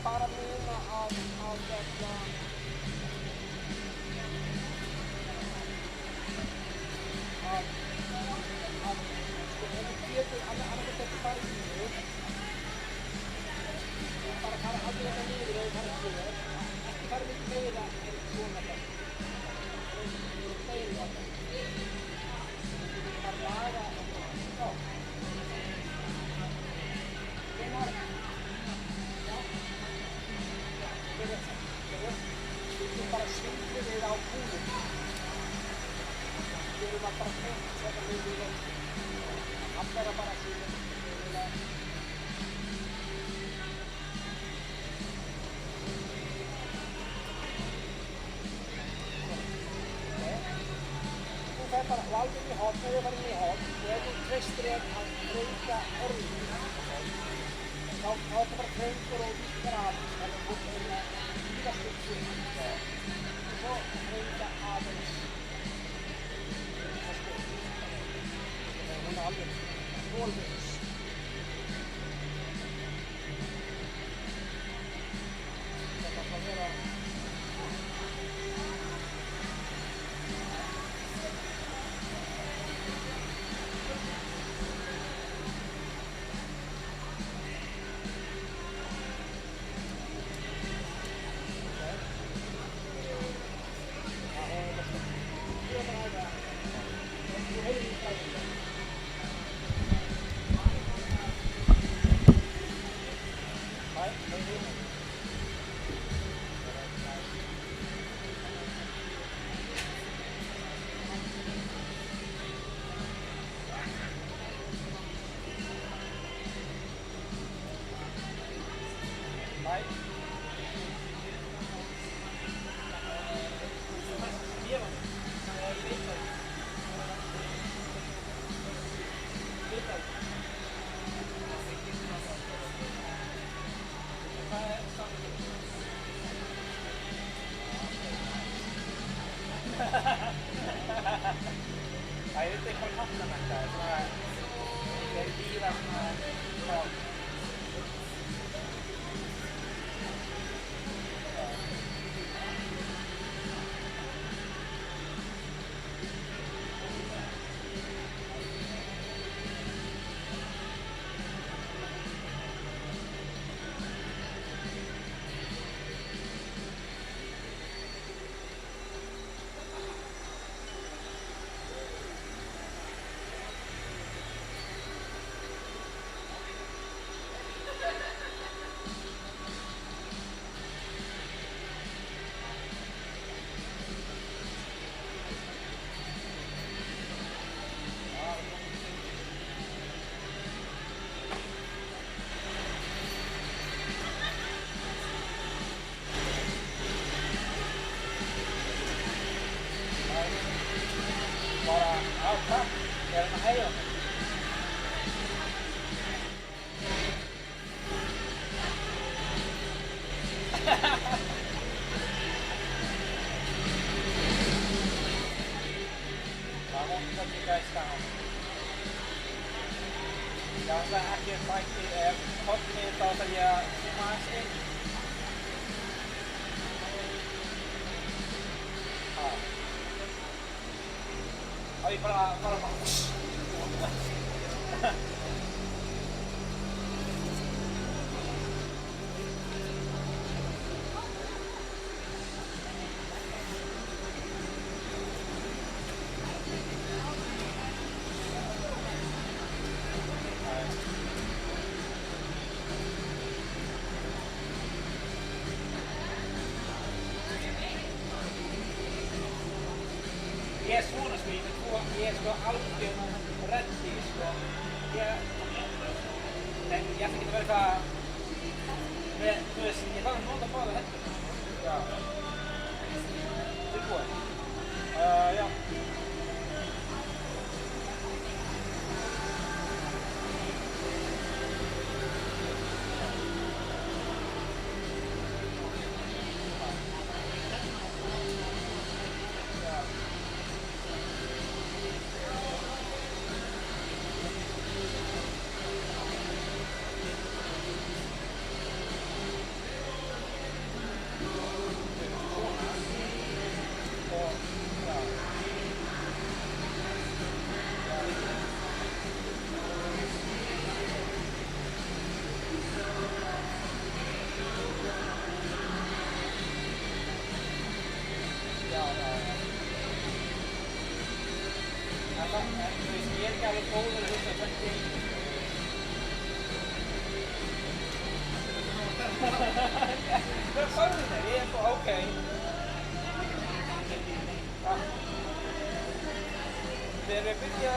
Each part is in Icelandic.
bara muna að sko, ef þú getur annarkvæmt ekki farið niður, bara fara aldrei þetta niður ef þú farið niður, ekki farið mikið meira en svona þetta. Það er meira þetta. Þú getur bara laga já. Hvenær? Já. Við getum bara svindlið við á búðum. Við erum að bara hreint þetta við aflæra bara síðan. Þú fer bara valdur í horn, eða bara inn í horn, og ef þú treystir þér að breyta örlunum, þá er þetta bara þröngur og víkkar aðeins, þannig að þú er að víkast upp sig. Og svo breyta aðeins. Hún er alveg þolflaus. Þetta ætla að vera Það er eitthvað hafnamætta, svona er bílar svona Ég er sko algjörn reddi sko. En ég ætla ekki að vera eitthvað með, þú veist, ég þarf að nota báða hendur. Já. Tilbúið. Já. Okej. Ja. Det är bygga...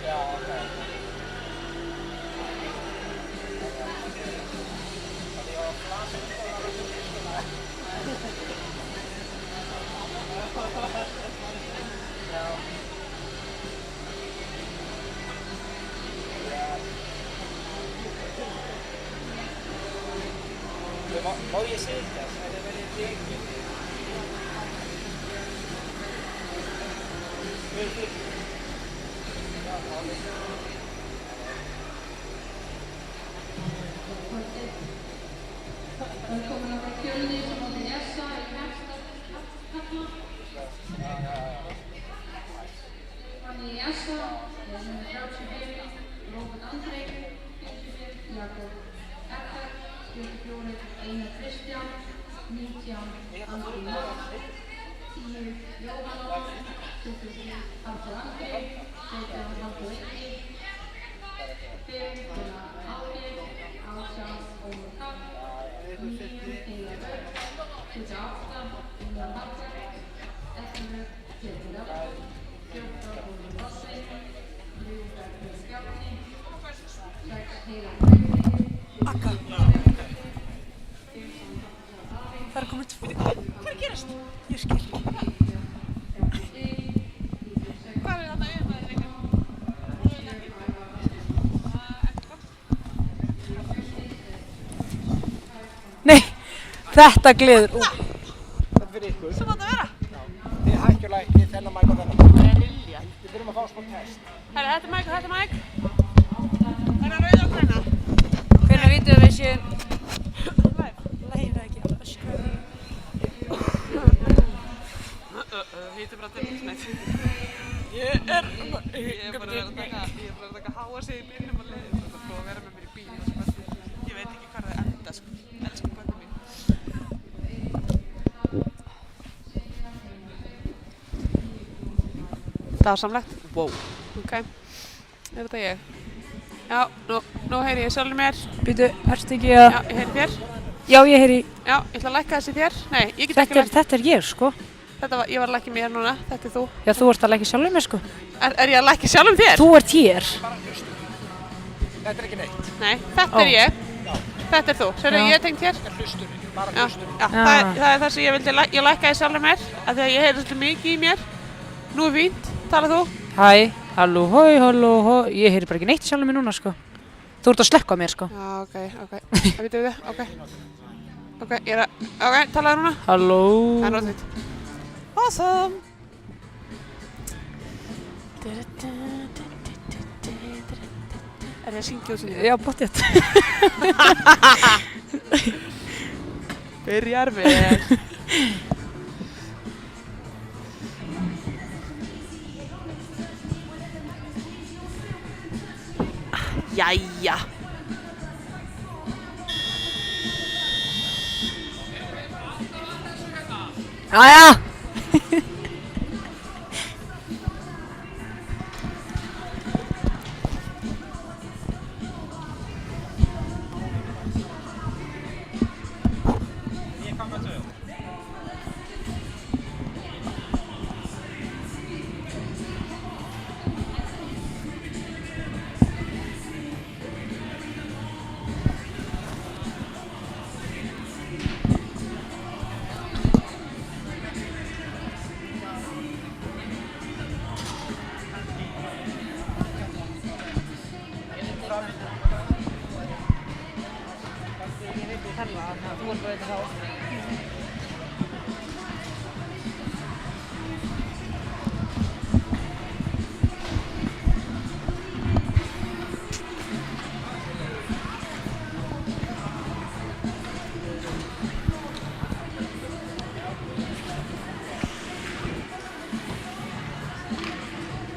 Ja, okej. Vad är cirkas? Är det väldigt enkelt? Välkomna till Kölni som har sin gässa i Knäppstad. Han är gässa, nummer 34, Robert André, 44, Jakob Ecker, 44, Einar Christian, 19, André Mark, 10, Johan, 23, Arthur André, 17, Marco Ecki, 5, Gunnar Alge, Alshan, Omar Kapp, 9, Eila Berg, 28, Ingvar Bakker, 11, Peter Löfberg, 14, Oliver Rossi, 3, Bertil Skapni, 6, Hela Bergvik, Akka. Það komið tvö. Hvað gerast? Ég skil. Hvað þarna yfir lengur? Nei, þetta gleður. Þetta fyrir ykkur. Svo mátt að vera. Þið hækjulækni þennan mæk og þennan. Það er Lilja. Við þurfum að fá smá test. Herra, þetta er mæk og þetta er mæk. Það er rauð og græna. Hvernig vitum við séum? Lægir það ekki að öskra. Hýttu bara til snett. Ég er bara að taka háa sig í bílnum og leiðir. Það er búið að vera með mér í bíl. Ég veit ekki hvað það enda, sko. Elsku börnum mín. Dásamlegt. Wow. Ok. Er þetta ég? Já, nú heyri ég sjálfur mér. Býtu, ertu ekki að... Já, ég heyri þér. Já, ég heyri... Já, ég ætla að lækka þessi þér. Nei, ég get ekki lækka. Þetta er ég, sko. Ég var að lækka mér núna, þetta er þú. Já, þú ert að lækja sjálfum mér, sko. Er ég að lækka sjálfum þér? Þú ert hér. Þetta er ekki neitt. Nei, þetta er ég. Þetta er þú. Sérðu, Já. ég er tengt hér. Þetta er hlusturinn, bara Já, hlusturinn. já. Það er það sem ég vildi, ég lækkaði sjálfum mér. Af því að ég heyri svolítið mikið í mér. Nú er fínt, tala þú. Hæ, halló, halló. Ég heyri bara ekki neitt sjálfum mér núna, sko. Þú ert að slökka á mér, sko. Já, ok. Það vitum við það, ok. Ok, ég er að, ok, talaðu núna. Halló. Það er náttúrulega þitt. Awesome. Er ég að syngja út sem þér? Já, pottþétt. Byrjar vel. Jæja. Jæja.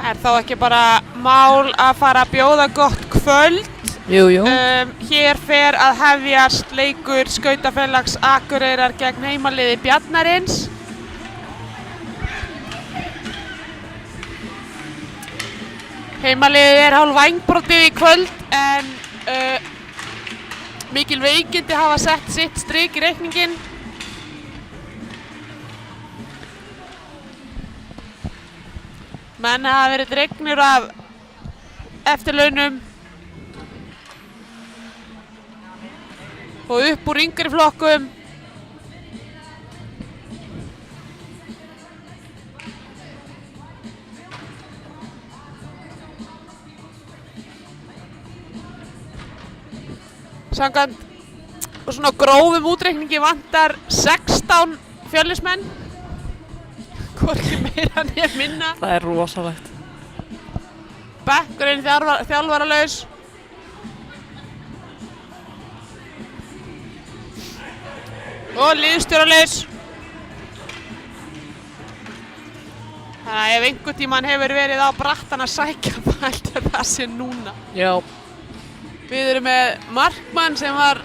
Er þá ekki bara mál að fara að bjóða gott kvöld? Jú. Hér fer að hefjast leikur Skautafélags Akureyrar gegn heimaliði Bjarnarins. Heimaliðið er hálf vængbrotið í kvöld en mikil veikindi hafa sett sitt strik í reikninginn. Menn hafa verið dregnir af eftirlaunum og upp úr yngri flokkum. Samkvæmt svona grófum útreikningi vantar 16 Fjölnismenn, hvorki meira né minna. Það er rosalegt. Bekkurinn þjálfaralaus. Og liðsstjóralaus. Þannig að ef einhvern tímann hefur verið á brattan að sækja, heldur það sé núna. Já. Við erum með markmann sem var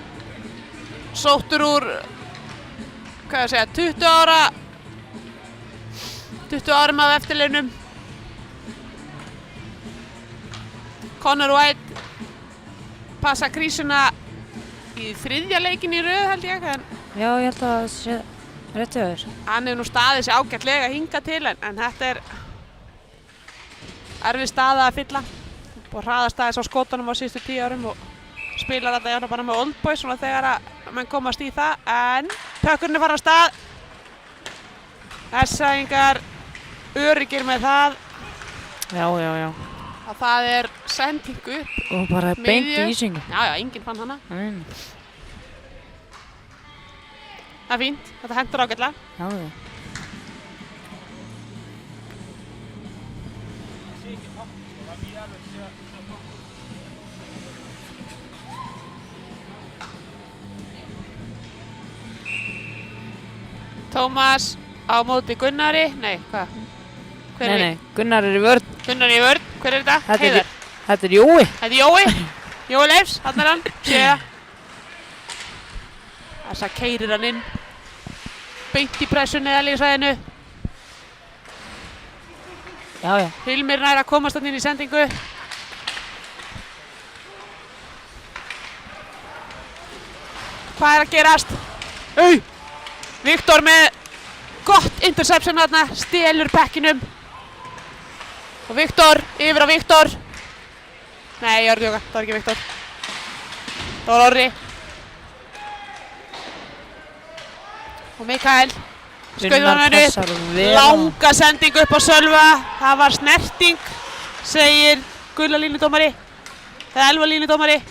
sóttur úr, hvað ég að segja, 20 árum af eftirlaunum. Connor White passa krísuna í 3. leikinn í röð held ég. Já, ég held að það sé rétt hjá þér. Hann hefur nú staðið sig ágætlega hingað til en þetta er erfið staða að fylla. Og hraðast aðeins á skotunum á síðustu 10 árum og spilar þetta jána bara með Old Boys svona þegar að menn komast í það. En pökkurinn er farin af stað. Essaðingar öryggir með það. Já. Að það er sending upp. Og bara beint í ísingu. Já, enginn fann hana. Það er fínt, þetta hendur ágætlega. Já. Tómas á móti Gunnari, nei, hvað? Nei, Gunnar er í vörn. Gunnar í vörn, hver er þetta? Heiðar. Þetta er Jói. Þetta er Jói. Jói Leifs, hann er hann, sé það. Þess að keyrir hann inn. Beint í pressunni eða lífsvæðinu. Já. Hilmir nær að komast hann inn í sendingu. Hvað er að gerast? Viktor með gott interception þarna, stelur bekkinum. Og Viktor, yfir á Viktor. Nei, ég var að djóka, það var ekki Viktor. Það var Orri. Og Mikael. Skauðan hann upp. Langa sending upp á Sölva. Það var snerting, segir gula línudómari. Eða elva línudómari.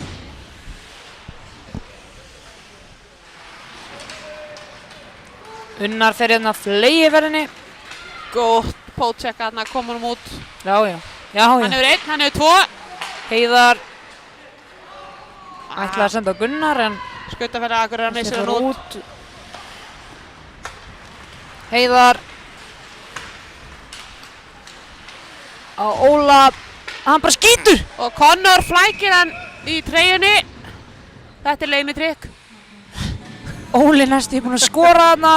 Unnar fer hérna fleygiverðinni. Gótt pótchecka þarna, komur hann út. Já. Hann hefur 1, hann hefur 2. Heiðar ætlaði að senda Gunnar en Skautafélag Akureyrar missir hann út. Heiðar á Óla. Hann bara skýtur. Og Connor flækir hann í treyjunni. Þetta er leynitrykk. Óli næstu búinn að skora þarna.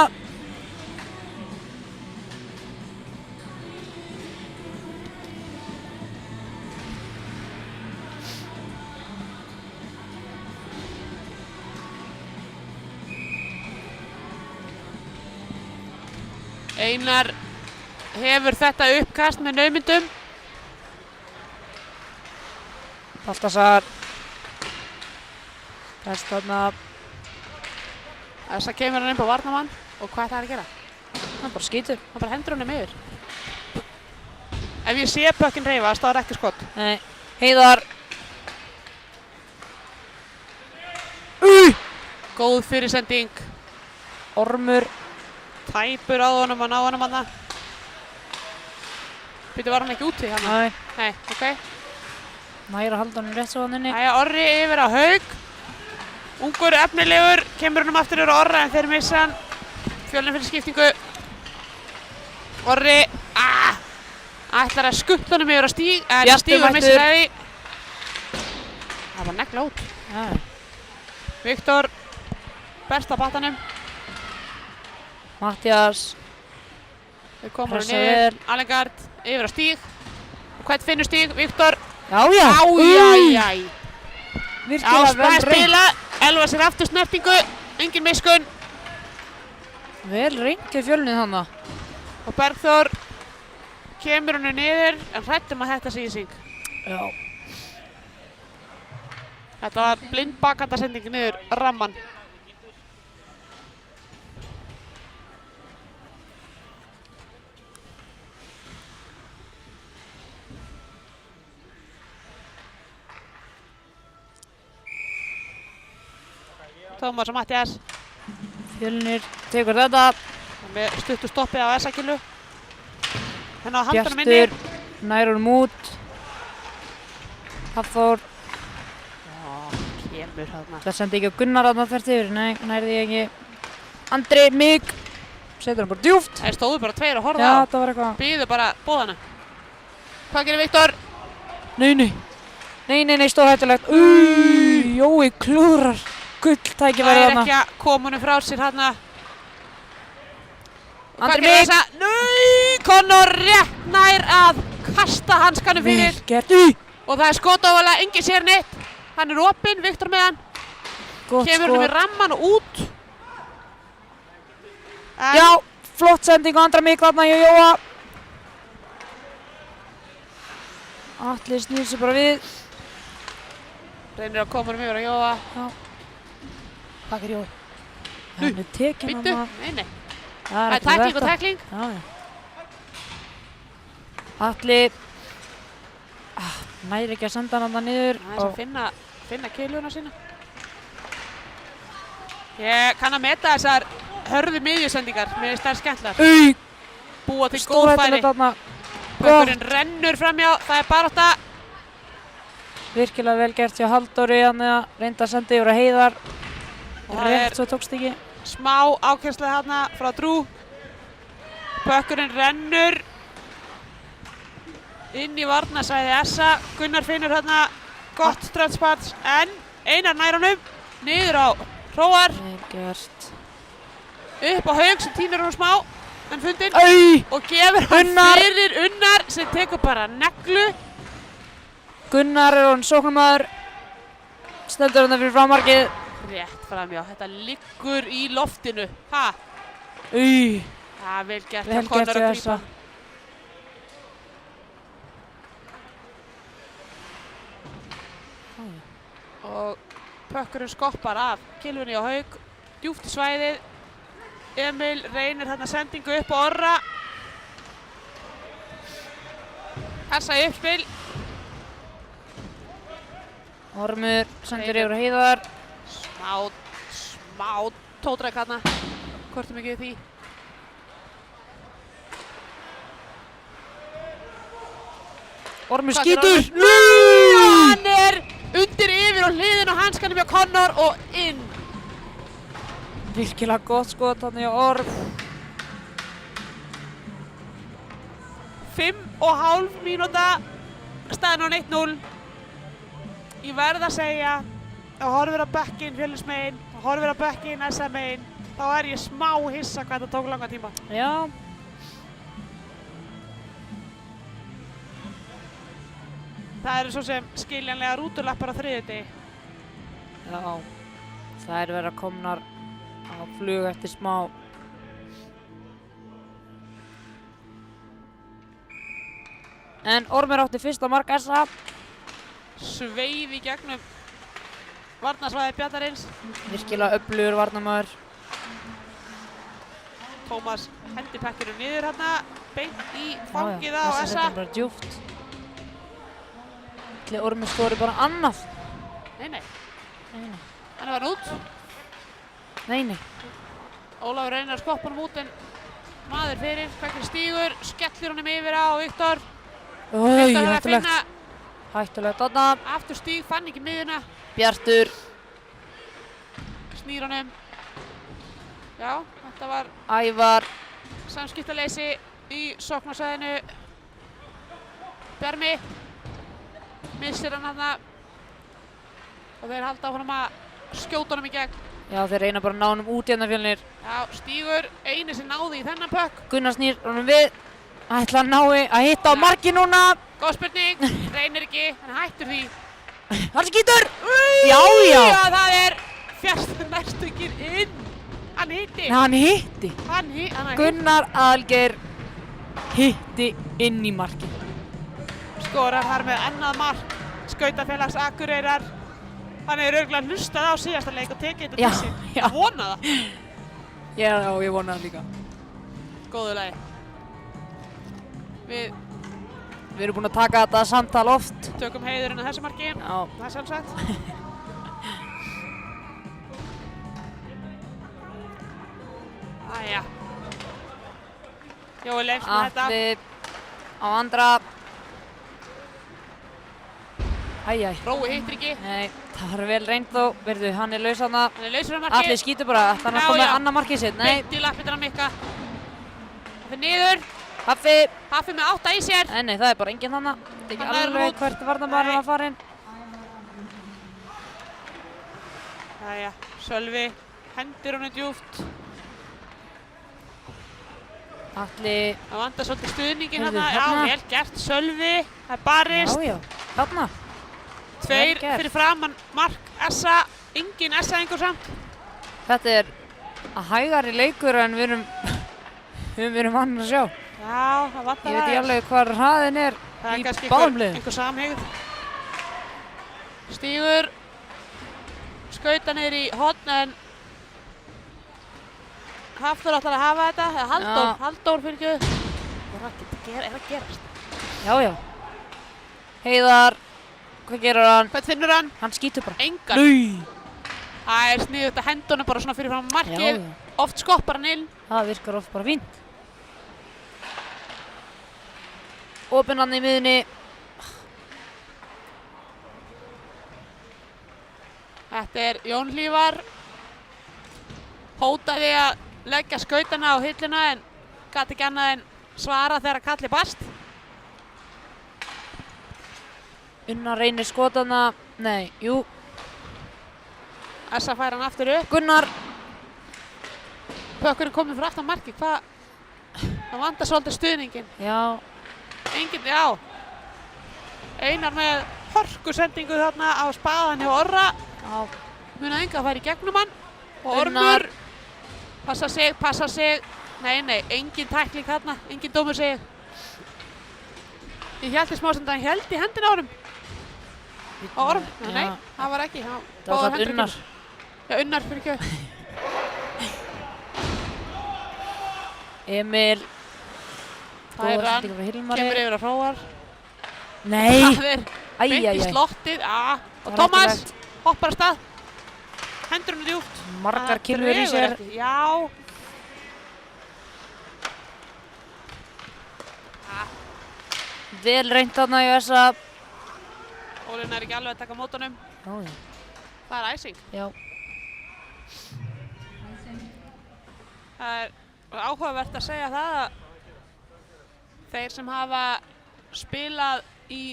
Einar hefur þetta uppkast með naumindum. Baltasar. Þarna. Þess að kemur hann inn på varnamann. Og hvað ætlar hann að gera? Hann bara skýtur. Hann bara hendur honum yfir. Ef ég sé pökkinn hreyfast, þá er ekki skot. Nei. Heiðar. Góð fyrirsending. Ormur. Tæpur á honum og ná honum hann. Býtu, var hann ekki úti hann? Nei, ok. Næra að halda honum rétt svo hann inni. Æja, Orri yfir á Haug. Ungur, efnilegur, kemur honum aftur yfir Orra en þeir missa hann. Fjölnir fyrir skiptingu. Orri, ætlar að skuttla honum yfir á stíg, en stígur missir það í. Það var negla út. Viktor, berst á battanum. Mattias. Þau komur hann yfir, Alengard, yfir á stíg. Og hvern finnur stíg? Viktor. Já, já. Ájæjæj. Virkilega vel reynt. spila. Elva sér aftur snertingu. Engin miskun. Vel reynt til Fjölnir þarna. Og Bergþór kemur henni niður en hrættum að þetta sé í sig. Já. Þetta var blind bakandasending niður ramman. Tómas og Mattias Fjölnir tekur þetta. með stuttu stoppið á S-akilu. Henni á handunum inni. Bjartur nær honum út. Hafþór. Kemur þarna. Það sendi ekki á Gunnar þarna þvert yfir. Nei, nærði ekki. Andri, mig. Setur hann bara djúpt. Það stóðu bara tveir að horfa Já, á. það var eitthvað. Býðu bara bóðana. Hvað gerir Viktor? Nei, stórhættulegt. Jói klúðrar. Gull tækifæri Það er þarna. ekki að koma honum frá sér þarna. Andri Hvað gerir mig. þessa? Nei, Conor rétt nær að kasta hanskanum fyrir. Vel gert. Og það er skotávalega, enginn sér neitt. Hann er opinn, Viktor með hann. Gott Kemur hann skot. með ramman og út. En Já, flott sending á Andra mig þarna hjá Jóa. Atli snýr sér bara við. reynir að koma honum yfir að Jóa. Já. Hvað gerir Jói? Hann er tekinn Býttu, þarna. nei. Það Það er tækling og tækling. Já, já. Atli næri ekki að senda hann þarna niður. Það er að finna keiluna sína. Ég kann að meta þessar hörðu miðjusendingar. Mér finnst þær skemmtlar. Búa til góð færi. Stórhættulegt þarna. Pökkurinn rennur framjá. Það er barátta. Virkilega vel gert hjá Halldóri. Hann reyndi að senda yfir að Heiðar. Og það Rétt er svo tókst ekki. smá ákensla þarna frá Drú. Pökkurinn rennur inn í varnarsvæði Essa. Gunnar finnur þarna gott ströndspats en Einar nær honum niður á Hróar. Vel gert. Upp á Haug sem tínur honum smá en fundinn og gefur hann Unnar. fyrir Unnar sem tekur bara neglu. Gunnar er hann sóknarmaður. Stendur hann fyrir frammarkið. Rétt framjá, þetta liggur í loftinu. Ha? Það er vel gert Vel hjá Conor gert að hjá grípa. Essa. Og pökkurinn skoppar af kilfunni á Haug, djúpt í svæðið. Emil reynir þarna sendingu upp á Orra. Essa í uppspil. Ormur sendur yfir að Heiðar. Smá tótræk þarna. Hvortum ekki við því. Ormur Hvað skýtur. gerir Ormur? Hann er undir yfir og hliðin á hanskanum hjá Conor og inn. Virkilega gott skot þarna hjá Orm. 5,5 mínúta. Staðan á 1-0. Ég verð að segja að horfir á bekkinn Fjölnismegin, horfir á bekkinn SA-megin, þá er ég smá hissa hvað þetta tók langa tíma. Já. Það eru svo sem skiljanlega rútulappar á þriðjudegi. Já. Það er verið að komnar á flug eftir smá. En Ormur átti fyrsta mark Essa. Sveif í gegnum varnarsvæði Bjarnarins. Virkilega öflugur varnarmaður. Tómas hendi pekkinu niður hérna, beint í fangið á Essa Essa. setur bara djúpt. Ætli Ormur skori bara annað. Nei, Nei. hann var út. Nei. Ólafur reynir að skoppa hann út en maður fyrir, Pekkir stígur, skellur honum yfir á Viktor. Viktor er að Hættulegt. finna Hættulegt þarna. aftur stíg, fann ekki miðuna, Bjartur. snýr honum. Já, þetta var Ævar. samskiptaleysi í sóknarsvæðinu. Bjarmi missir hann þarna og þeir halda honum að skjóta honum í gegn. Já, þeir reyna bara að ná honum út hérna Fjölnir. Já, stígur, eini sem náði í þennan pökk. Gunnar snýr honum við. Ætla að nái að hitta á marki núna. Góð spurning, reynir ekki, hann hættur því. Hann skýtur! Já, já! Já, það er fjarstu næstungir inn. Hann hitti. Hann hitti. Hann hitti. Gunnar Aðalgeir hitti inn í markið. Skorar þar með annað mark Skautafélags Akureyrar. Hann hefur örugglega hlustað á síðasta leik og tekið þetta til sín. Já. Vona það. Já, ég vona það líka. Góðu lagi. Við erum búin að taka þetta samtal oft. tökum heiðurinn á þessu marki. Já. Það er sjálfsagt. Æja. Jói Leifs með þetta. Atli á andra. Æjæ. Rói hittir ekki. Nei, það var vel reynd þó. Verðu, hann er laus þarna. Hann er lausur á markið. Atli skýtur bara. Ætlar hann að koma með annað markið sitt? Nei. Beint í lappirnar Mikka. Það fer niður. Haffi. Haffi með 8 í sér. Nei, það er bara enginn þarna. Það er ekki Hann nær alveg út. hvert varnarmaðurinn var farinn. Jæja, Sölvi hendir honum djúpt. Atli. Það vantar svolítið stuðningin Heyrðu, hérna. Já, þarna. vel gert. Sölvi. Það er barist. Já, þarna. Tveir vel gert. fyrir framan mark Essa. Engin Essa-ingur samt. Þetta er að hægari leikur en við erum vann að sjá. Já, það vantar Ég veit ekki alveg hvað hraðin er Það er í kannski báðum liðum. einhver samhygð. Stígur. Skauta niður í horn en Hafþór ætlar að hafa þetta. Eða Halldór fyrir ekki. Er að gerast? Já. Heiðar, hvað gerir hann? Hvað finnur hann? Hann skýtur bara. Engan. Nei. Það er sniðugt að henda honum bara svona fyrir fram markið. Já. Oft skoppar hann inn. Það virkar oft bara fínt. Opinn hann í miðunni. Þetta er Jón Hlífar. Hótaði að leggja skautana á hilluna en gat ekki annað en svara þegar kalli barst. Unnar reynir skotana. Nei, jú. Essa fær hann aftur upp. Gunnar. Pökkurinn komið fyrir aftan markið. Hvað? Það vantar svolítið stuðningin. Já. Enginn, já. Einar með hörkusendingu þarna á spaðan hjá Orra. Já. Muna enga að færa í gegnum hann. Og Unnar. Ormur. Passa sig. Nei, engin tækling þarna. Engin dómur sig. Ég held í smásund að hann held í hendina á honum. Á Orm? Nei, það var ekki. Það var samt Unnar. Já, Unnar fyrir ekki. Emil. Það er hann. Kemur Kemur yfir að Hróar. Nei. Það er beint í slottið. Og Tómas hoppar af stað. Hendur hann djúpt. Margar kylfur í sér. Já. Vel reynt þarna í þessa. Ólinn er ekki alveg að taka mót honum. Já. Það er æsing. Já. Það er áhugavert að segja það að þeir sem hafa spilað í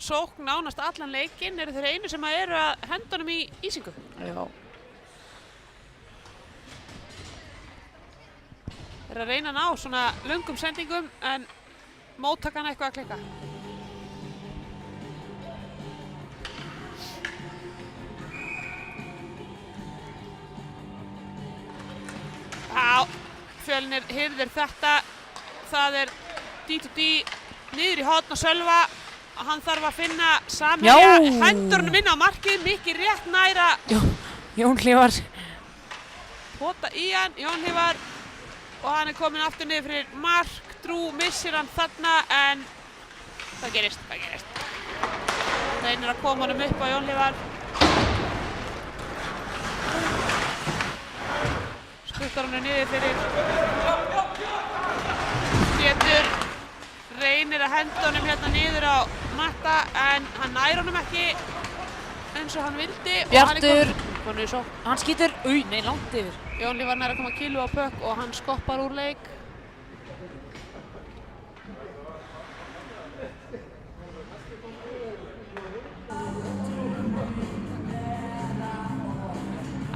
sókn nánast allan leikinn eru þeir einu sem eru að henda honum í ísingu. Já. Þeir eru að reyna að ná svona löngum sendingum en móttakan eitthvað að klikka. Já, Fjölnir hirðir þetta. Það er D2D niður í horn og Sölva. Hann þarf að finna samherja. Hendur honum inn á markið, mikið rétt næra. Jón Hlífar. Pota í hann, Jón Hlífar. Og hann er kominn aftur niður fyrir mark. Drú missir hann þarna en hvað gerist? Reynir að koma honum upp á Jón Hlífar. Skuttar hann niður fyrir Pétur. Reynir að henda honum hérna niður á matta en hann nær honum ekki eins og hann vildi. Bjartur. Og hann skýtur. Nei, langt yfir. Jón Hlífar nær að koma kílu á pökk og hann skoppar úr leik.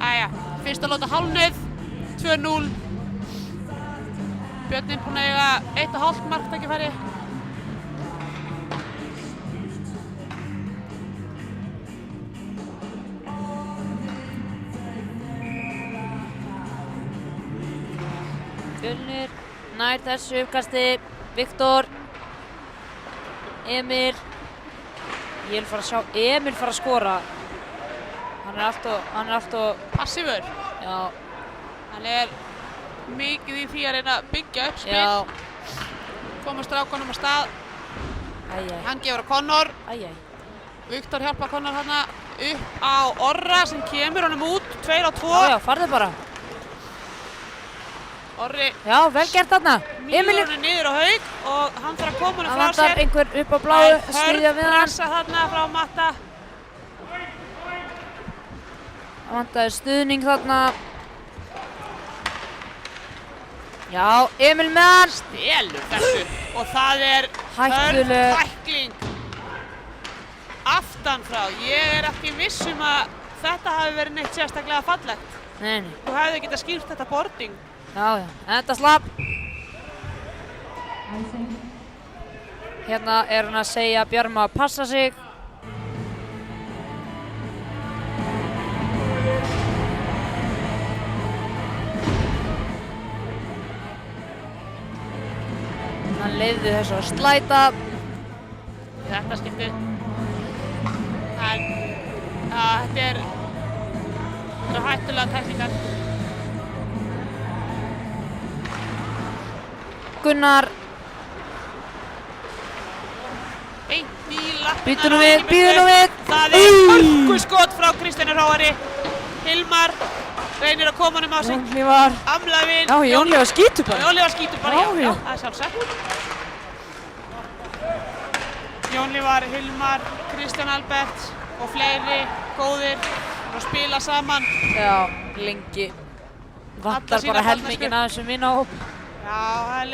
Æja, fyrsta lóta hálfnuð, 2-0. Björnin búinn að eiga 1,5 marktækifæri. Fjölnir nær þessu uppkasti. Viktor. Emil. Ég vil fara að sjá Emil fara að skora. Hann er alltof Passífur. Já. Hann er mikið í því að reyna að byggja upp spil. Já. Koma strákunum á stað. Æjæj. Hann gefur á Connor. Æjæj. Viktor hjálpar Connor þarna upp á Orra sem kemur honum út. 2 á 2. Já, farðu bara. Orri Já, vel gert þarna. mýgur honum niður á Hauk og hann þarf að koma honum Það frá vantar sér. einhver upp á bláu, sniðja við hann. Pressa þarna frá Matta. Það vantaði stuðning þarna. Já, Emil með hann. Stelur þessu og það er Hættuleg. tækling aftan frá. Ég er ekki viss að þetta hafi verið neitt sérstaklega fallegt. Nei. Þú hefði getað skýrt þetta boarding. Já. Þetta slapp. Hérna er hann að segja Bjarma að passa sig. Hann leyfði þessu að slæta. Þetta skipti. En þetta er hættulega tæklingar. Gunnar. Beint í lappirnar. Bíddu nú við, bíddu nú við. Það er hörkuskot frá Kristjáni Hróari. Hilmar reynir að koma honum á sig. Jónlífar. Amlavinn. Já, Jónlífar skýtur bara. Jónlífar skýtur bara, Já, já. það er sjálfsagt. Jónlífar, Hilmar, Kristján Albert og fleiri góðir og spila saman. Já, lengi. Vantar sína bara fallmennsku. helminginn af þessum vinahóp. Já, það er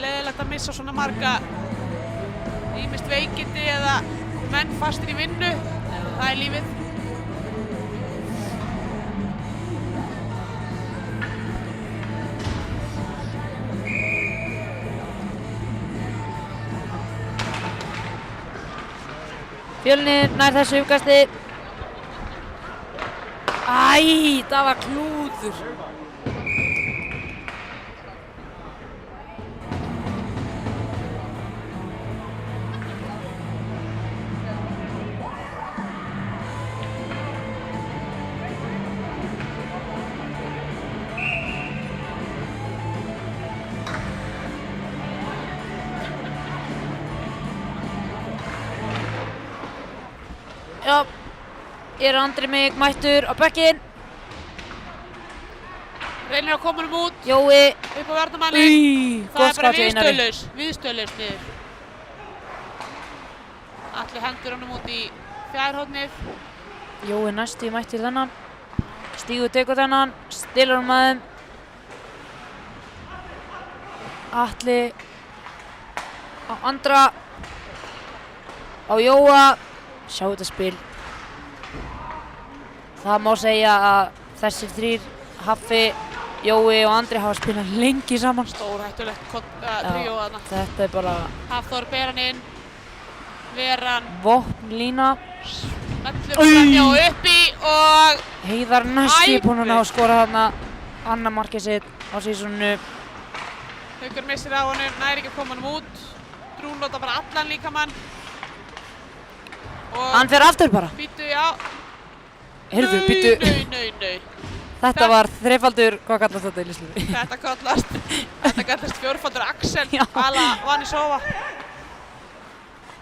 leiðilegt að missa svona marga ýmist veikindi eða menn fastir í vinnu. Það er lífið. Fjölnir nær þessu uppkasti. Æ, það var klúður. Já, er Andri mig mættur á bekkinn. Reynir að koma honum út Jói. upp á varnarmanninn. Það Gott er bara skot hjá Einari. viðstöðlaus niður. Atli hendur honum út í fjærhornið. Jói næstu mættur þennan. Stígur tekur þennan, stilur hann með þeim. Atli á Andra. Á Jóa. Sjá þetta spil. Það má segja að þessir þrír, Haffi, Jói og Andri hafa spilað lengi saman. Stórhættulegt tríó þarna. Þetta er bara Hafþór ber hann inn. Veran vopnlína. smellur framhjá og uppi og Heiðar næstu búinn að ná að skora þarna annað markið sitt á sísoninu. Haukur missir á honum, næri ekki að koma honum út. Drún nota bara allan líkamann. Og Hann fer aftur bara. býtu, já. Heyrðu, býtu. Nei. Þetta var þrefaldur, hvað kallast þetta í liðsliði? Þetta kallast fjórfaldur Axel Já. ala Vanisova.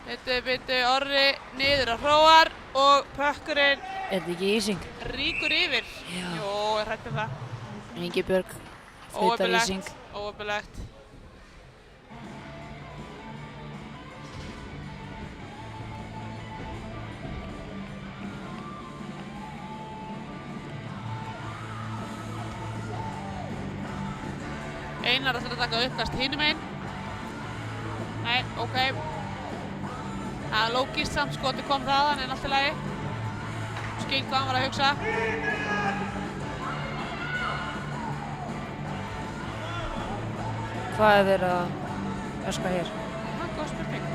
Byttu, Orri niður á Hróar og pökkurinn Er þetta ekki ísing? rýkur yfir. Já. Jó, ég hrætti það. Ingibjörg, feitar ísing. Óöfulegt. Einar ætlar að taka uppkast hinum einn. Nei, ok. Það er lógist samt, skoti kom þaðan en allt í lagi. Skil hvað hann var að hugsa. Hvað er verið að öskra hér? Það er góð spurning.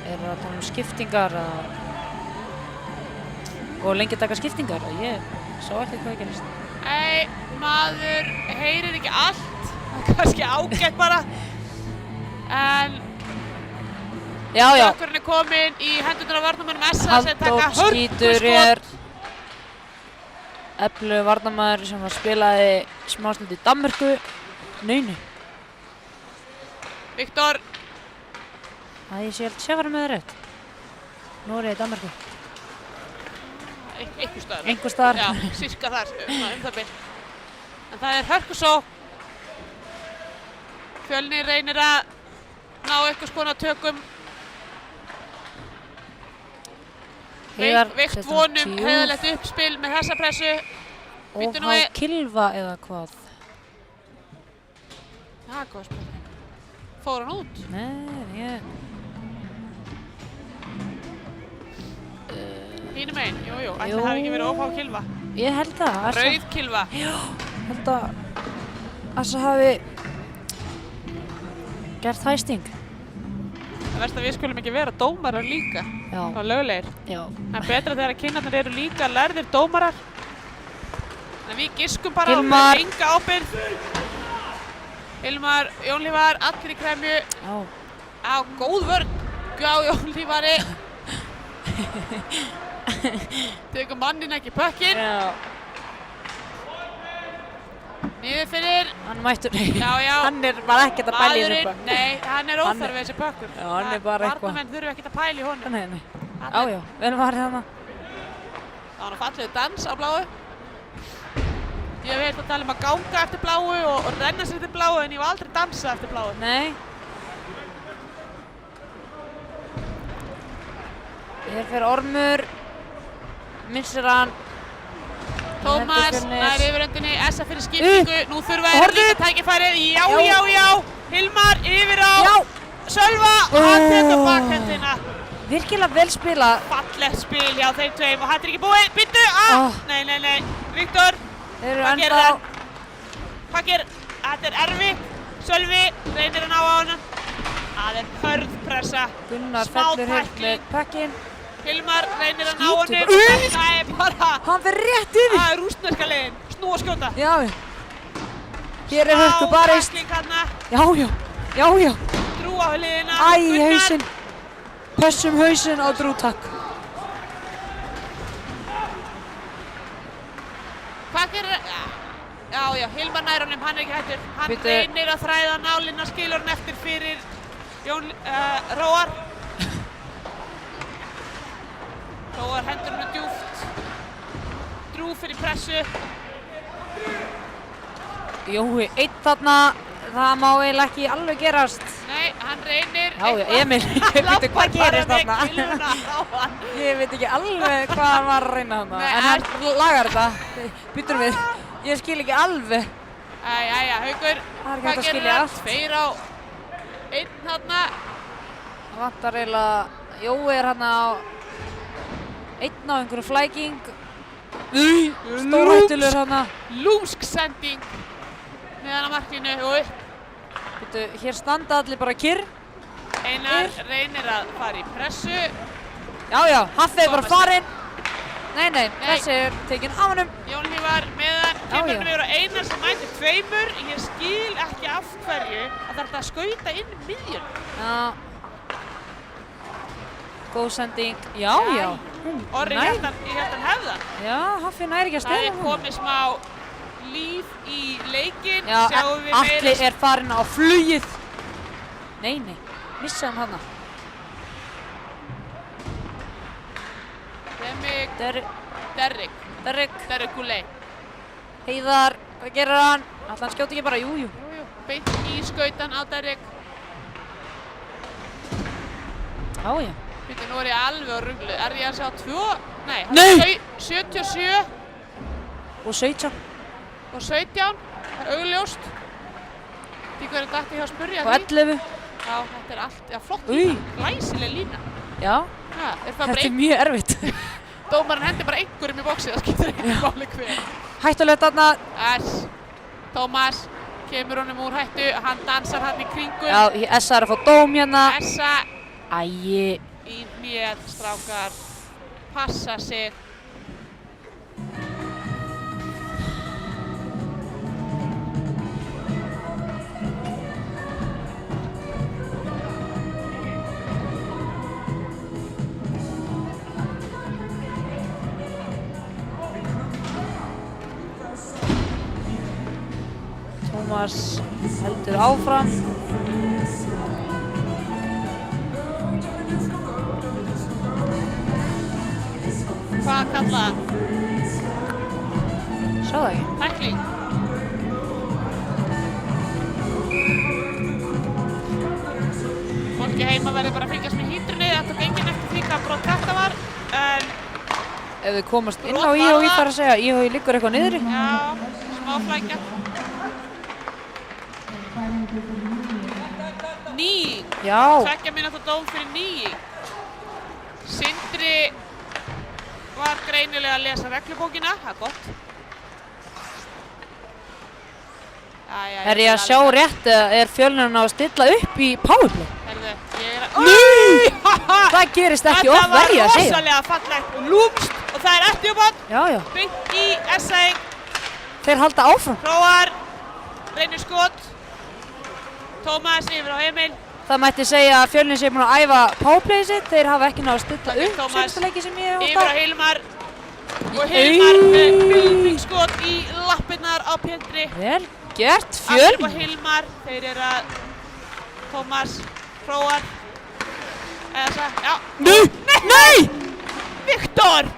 Er það að tala um skiptingar og lengi taka skiptingar? Ég sá ekki hvað gerist. Nei, maður heyrir ekki allt. Það er kannski ágætt bara. En Já, já. tökurinn er kominn í hendurnar á varnarmönnum SA sem taka Halldór skýtur hörkuskot. Eflugur varnarmaður sem spilaði smástund í Danmörku. Nei. Viktor. Það ég sé að vera með það rétt. Noregi, Danmörku. Einhvers staðar. Einhvers staðar. Já, sirka þar, það bil. En það er hörkusókn. Fjölnir reynir að ná einhvers konar tökum. Veikt vonum heiðarlegt uppspil með þessa pressu. Og á Kilva eða hvað? Það er góð spurning. Fór hann út? Nei, Hínum einn, jú, ætli það hafi ekki verið ófá Kilva. Ég held það. Rauð Kilva. Já, held að Assa hafi gert hæsting. Það verðst að við skulum ekki vera dómarar líka. Já. Og löglegir. Já. En betra þegar kynarnir eru líka lærðir dómarar. En við giskum bara Hilmar. með enga ábyrgð. Hilmar, Jón Hlífar, allir í kremju. Já. Á, góð vörn. Á Jón Hlífari. Tekur manninn ekki pökkinn. Já. Niður fyrir. Hann mættur. Já. Hann er bara ekkert að pæla í þessu Maðurinn, nei, hann er óþarfi þessi pökkur. Já, hann er bara eitthvað. Varnarmenn þurfa ekkert að pæla í honum. Nei. Já, við erum farið þarna. Það var fallegu dans á bláu. Ég hef heyrt að tala um að ganga eftir bláu og renna sér eftir bláu en ég hef aldrei dansað eftir bláu. Nei. Hér fyrir Ormur. Missir hann. Tómas nær yfiröndinni, SA fyrir skiptingu. Nú þurfa þeir líka tækifærið. Já. Hilmar yfir á Sölva. Hann tekur bakhendina. Virkilega vel spilað. Fallegt spil hjá þeim tveim og þetta er ekki búið. Býttu! Nei. Viktor. Þeir eru Hvað gerir ennþá. hann? Hvað gerir? Þetta er erfitt. Sölvi reynir að ná á hana. Það er hörð pressa. Gunnar Smá fellur hitt tækling. með pökkinn. Hilmar reynir að ná Skýtur honum. bara. Þetta er bara... Hann fer rétt yfir. Það er rússneska leiðin. Snúa skjóta. Já. Hér er hörku barist. Smá tækling hérna. Já. Drú á hliðina. Æ, Gunnar. hausinn. Pössum hausinn á Drú, takk. Hvað gerir... Já, Hilmar nær honum, hann er ekki hættur. Hann Bíddu. reynir að þræða nálina, skilur hann eftir fyrir Jón Róar. Róar hendur hennu djúpt. Drú fyrir pressu. Jói, einn þarna. Það má eiginlega ekki alveg gerast. Nei, hann reynir... Já, Emil, ég veit ekki hvað gerist þarna. þarna. Ég veit ekki alveg hvað hann var að reyna þarna. Nei, En hann lagar þetta. Býtum við. Ég skil ekki alveg. Jæja, Haukur, Það er ekki hægt hvað að gerir skilja hann? allt. Tveir á einn þarna. Það vantar eiginlega... Jói er hann á... Einn á einhverju flæking. Stórhættulegur hann. Lúmsk sending neðan á markinu og upp. Býtu, hér standa allir bara kyrr. Einar reynir að fara í pressu. Já, Haffi er bara farinn. Nei, þessi er tekinn af honum. Jón Hlífar meðan kemur já. hann yfir á Einar sem mætir tveimur. Ég skil ekki af hverju að þetta að skauta inn í miðjun. Já. Góð sending. Já. Orri Nei. hérna hefðan. Já, Haffi næri ekki að Það stela er komið smá líf í leikinn. Já, Sjáum við Atli meira. er farinn á flugið. Nei, missa hann hana. Derrick Goulet. Heiðar, hvað gerir hann? Ætli hann skjóti ekki bara, jú. Beint í skautan á Derrick. Já. Býttu, nú er ég alveg á ruglu. Er ég að sjá 2? Nei, hann Nei! er 77 Og 17. og 17. Það er augljóst. Því hverju dætti hjá að spyrja Og 11. Já, þetta er allt, já, flott Új. lína. Glæsileg lína. Já, Ja, er það bara þetta er mjög erfitt. Dómarinn hendir bara einhverjum í bóksi, það skiptir ekki máli hver. Hættulegt þarna. Tómas kemur honum úr hættu, hann dansar hann í kringum. Já, Essa er að fá dóm hérna. Essa Æi. í hnéð, strákar. Passa sig. Tómas heldur áfram. Hvað kalla það? Sá það ekki. Tækling. Fólki heima verður bara að fylgjast með hítrunni. Þetta tók enginn eftir því hvað brot þetta var. En Ef þau komast inn á IHÍ þarf að segja, IHÍ liggur eitthvað niðri. já, smá flækja. Nýing. Já, 2 mínúta dóm fyrir nýing. Sindri var greinilega að lesa reglubókina. Það er gott. er ég að sjá rétt eða er Fjölnirinn að stilla upp í powerplay? Herðu, ég er að... Nei! Það gerist ekki oft, verð ég að Þetta segja. var rosalega fallegt og lúmst og það er eftir uppátt. Já, já. Beint í Esseng. Þeir halda áfram. Hróar, reynir skot. Tómas yfir á Emil. Það mætti segja að Fjölnir sé búin að æfa powerplayið sitt. Þeir hafa ekki náð að stilla Takk fyrir upp Tómas. senasta leiki sem ég hef Yfir átt á Hilmar. Og Hilmar með byltingskot í lappirnar á Pétri. Vel gert, Aftur upp á Fjölnir. Hilmar. Þeir eru að Tómas, Hróar. Eða það, já. Nei! Nei! Viktor!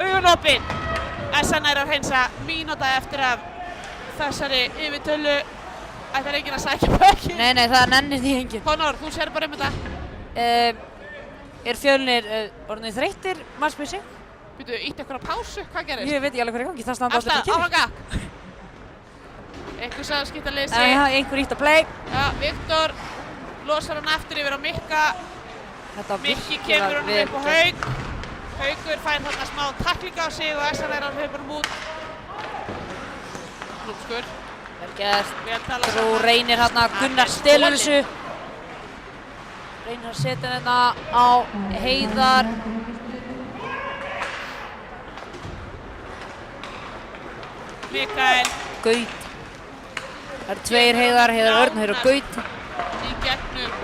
Augun opinn. Essan er að hreinsa mínúta eftir af þessari yfirtölu. Ætlar enginn að sækja bökkin. Nei, það nennir því enginn. Conor, þú sér bara þetta. Er Fjölnir orðnir þreyttir, maður spyr sig? Býtu, ítti ykkur á pásu? Hvað gerist? Ég veit ekki alveg hvað er í gangi, það standa Afstæð, allir ekki. áfanga. Einhver sagði skiptaleysi. Einhver ítt að play. Já, Viktor losar hann aftur yfir á Mikka. Mikki kemur hann upp á Hauk. Haukur fær þarna smá tacklinga á sig og Essan er hann hlaupar út. Lúmskur. Vel gert. Vel talað Þú saman. reynir hérna, Gunnar stelur þessu. Reynir að setja hérna á Heiðar. Mikael Gaut. Það eru tveir Heiðar, Heiðar Örn, Heiðar Gaut. í gegnum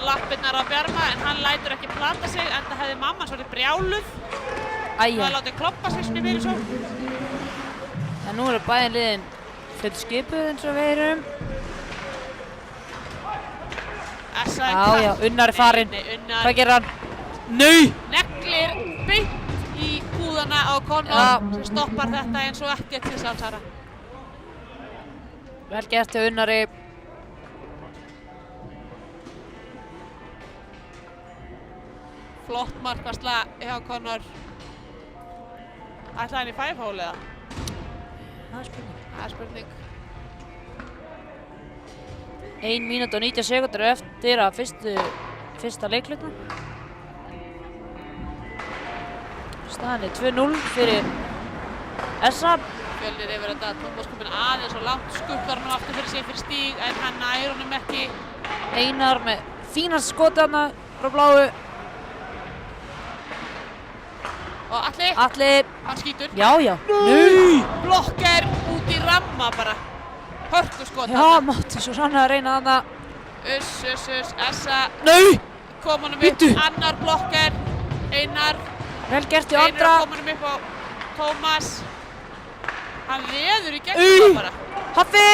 lappirnar á Bjarma en hann lætur ekki plata sig enda hefði mamma svolítið brjáluð. Það Æja. látið kloppa sig svona í fyrir svo. En nú eru bæðin liðin full skipuð eins og við erum. Essa er Já, Unnar er farinn. Unnar Hvað gerir hann? Nei! neglir beint í húðana á Conor sem stoppar þetta eins og ekkert til samsara. Vel gert hjá Unnari. Flott markvarsla hjá Conor. Ætlaði hann í 5-hole eða? Það er spurning. Það er spurning. 1 mínúta og 90 sekúndur eftir að fyrsta leikluta. Staðan er 2-0 fyrir Essa. Fjölnir yfir þetta. Tómas kominn aðeins og langt skuttar hann aftur fyrir sig fyrir stíg en hann nær honum ekki. Einar með fína skot þarna frá bláu. Og Atli, Atli. hann skýtur. Já. Nei! Blokker út í ramma bara. Hörkuskot Já, mátti svo sannlega að reyna þarna. Essa. Nei! Kom honum upp. Bíddu. Annar blokker. Einar. Vel gert hjá Einar Andra. kom honum upp á Tómas. Hann veður í gegnum það bara. Haffi!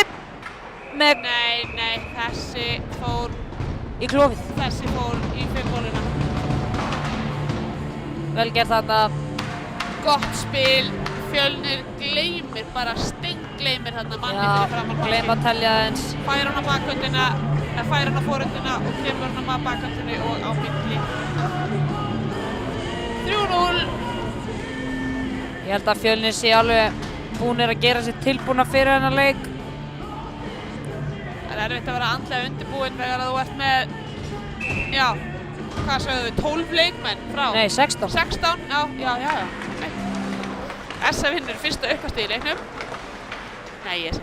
Með Nei, þessi fór í klófið. í 5-hóluna. Vel gert þarna. Gott spil. Fjölnir gleymir, bara steingleymir þarna manni Já, fyrir framan gleym að telja aðeins. Fær hann á bakhöndina, fær hann á forhöndina og kemur hann á bakhöndinni og á milli. 3-0. Ég held að Fjölnir sé alveg búnir að gera sér tilbúna fyrir þennan leik. Það er erfitt að vera andlega undirbúinn þegar þú ert með, já, hvað sögðu við, 12 leikmenn frá? Nei, 16. 16, já. Essa vinnur fyrsta uppkastið í leiknum. Nei, ég sé.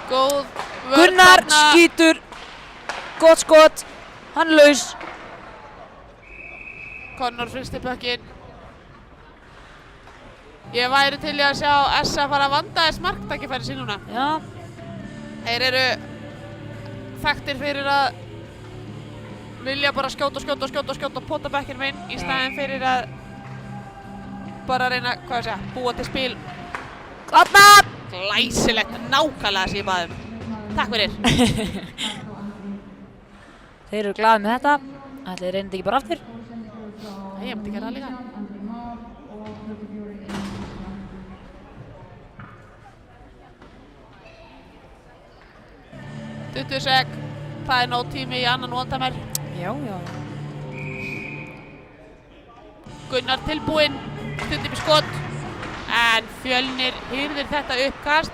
Góð vörn Gunnar þarna. skýtur. Gott skot. Hann laus. Conor fyrsti pökkinn. Ég væri til í að sjá Essa fara að vanda þess marktækifæri sín núna. Já. Þeir eru þekktir fyrir að vilja bara skjóta og pota bekkinn minn í staðinn fyrir að bara að reyna, hvað ég segja, búa til spil. Þarna! Glæsilegt, nákvæmlega sem ég baði um. Takk fyrir. Þeir eru glaðir með þetta. Ætli þeir reynið ekki bara aftur? Nei, ég myndi gera það líka. 20 sek, það er nóg tími í annan one-timer. Já. Gunnar tilbúinn, stundum í skot. En Fjölnir hirðir þetta uppkast.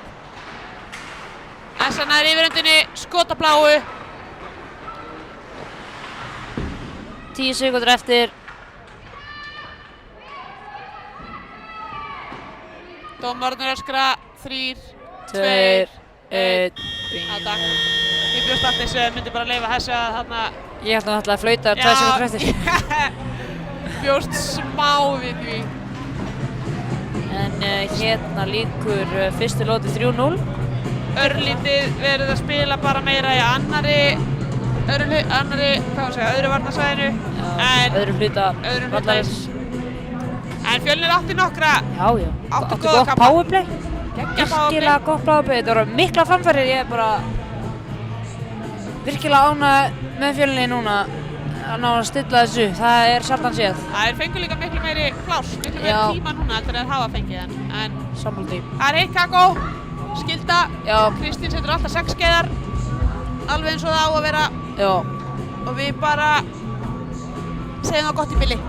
Essa nær yfirhöndinni, skot á bláu. 10 sekúndur eftir. Dómararnir öskra, 3, 2, 1. Þetta. Ég bjóst allt þessu myndi bara leyfa þessu að þarna... Ég ætla náttúrulega að flauta 2 sekúndur eftir. Bjóst smá við því. En hérna líkur fyrstu lóti 3-0. Örlítið verið að spila bara meira í öðru varnarsvæðinu. Öðru hluta vallarins. En Fjölnir átti nokkra. Já. Áttu góða gott kafla. powerplay. Geggja powerplay. Virkilega gott powerplay. Þetta voru mikla framfærir. Ég er bara virkilega ánægð með Fjölni núna að ná að stilla þessu. Það er sjaldan séð. Það er fengur líka miklu meiri pláss, miklu meiri tíma núna heldur en hafa fengið hann. En sammála því. það er heitt kakó, skylda. Já. Kristín setur alltaf 6 skeiðar, alveg eins og það á að vera. Já. Og við bara segjum það gott í bili.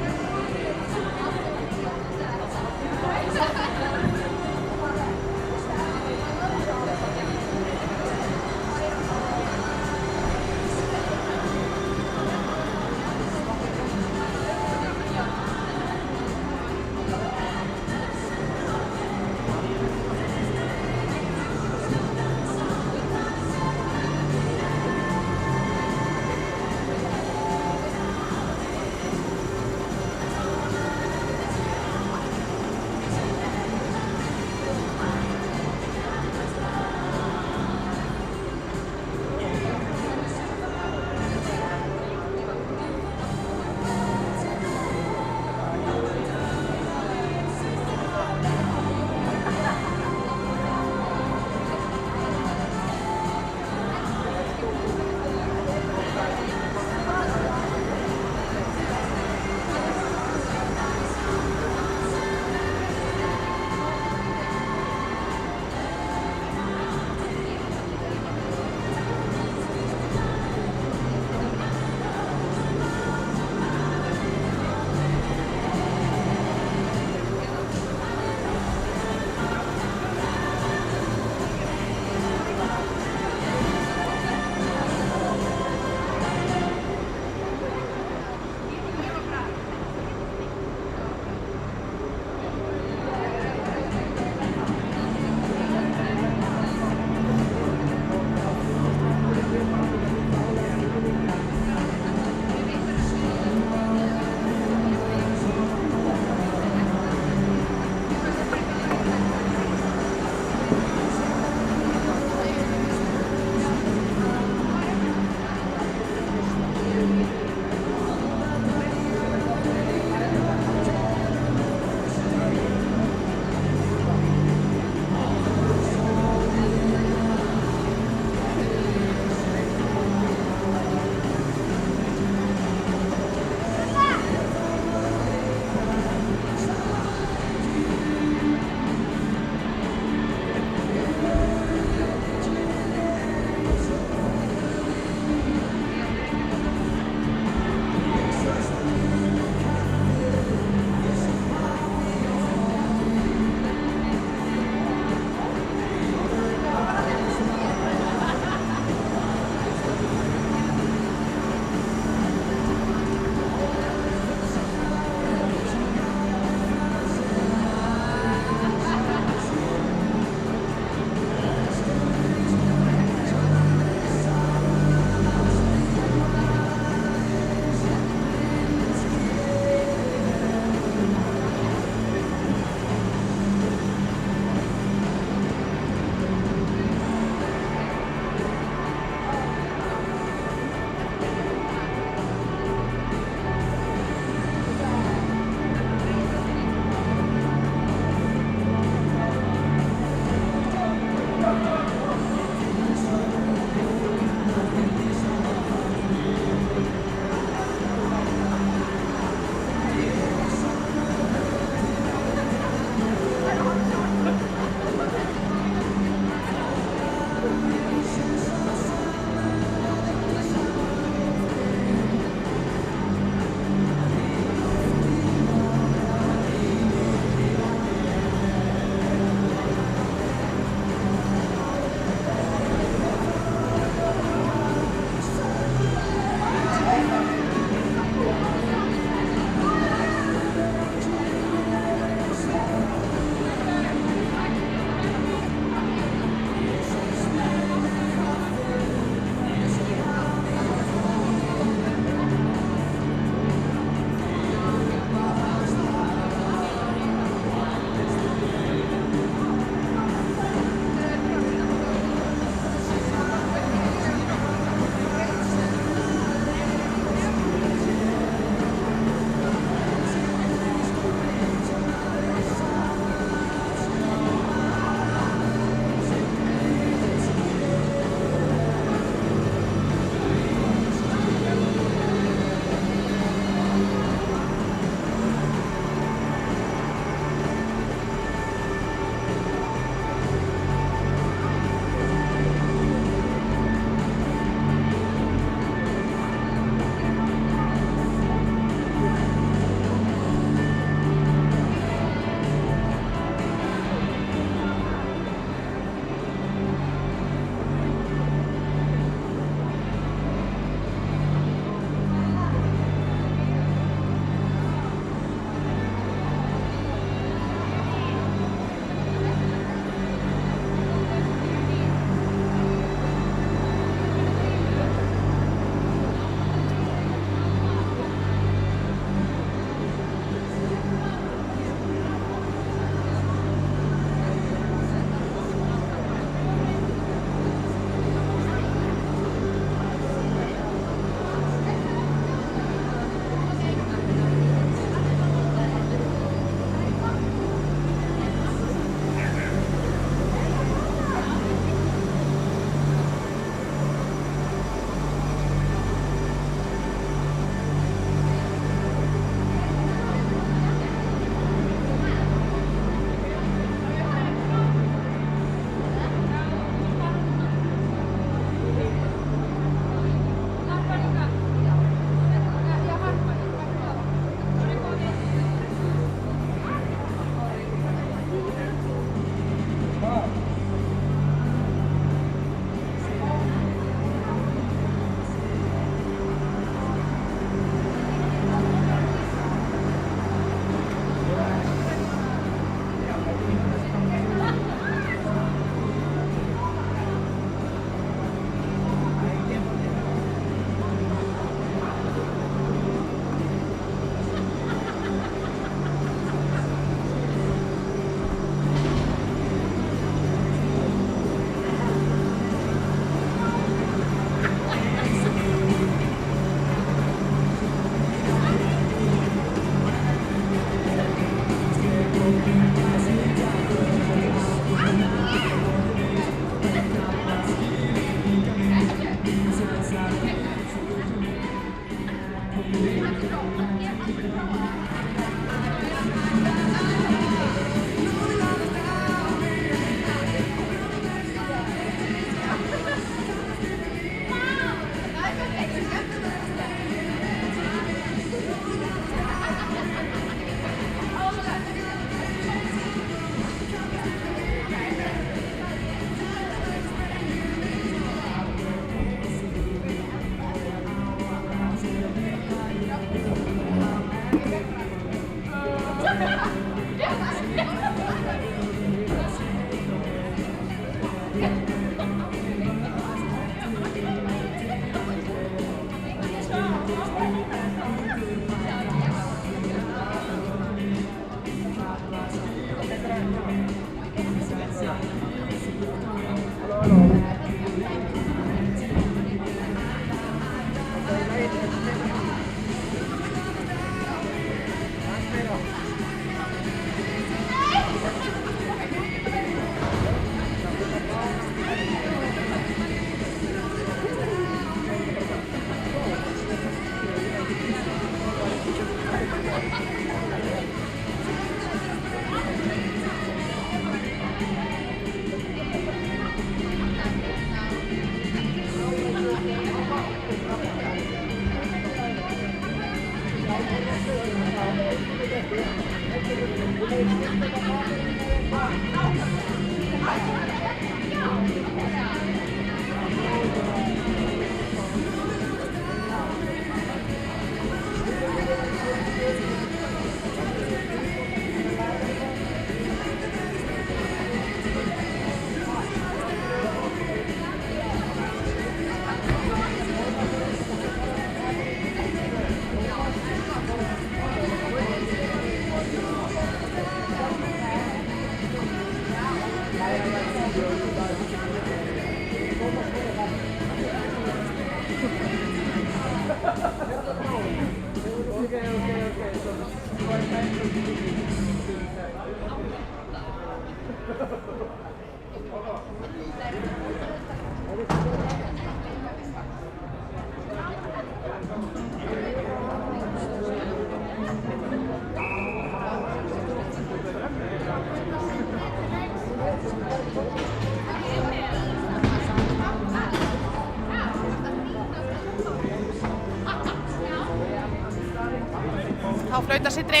Þá flautar Sindri.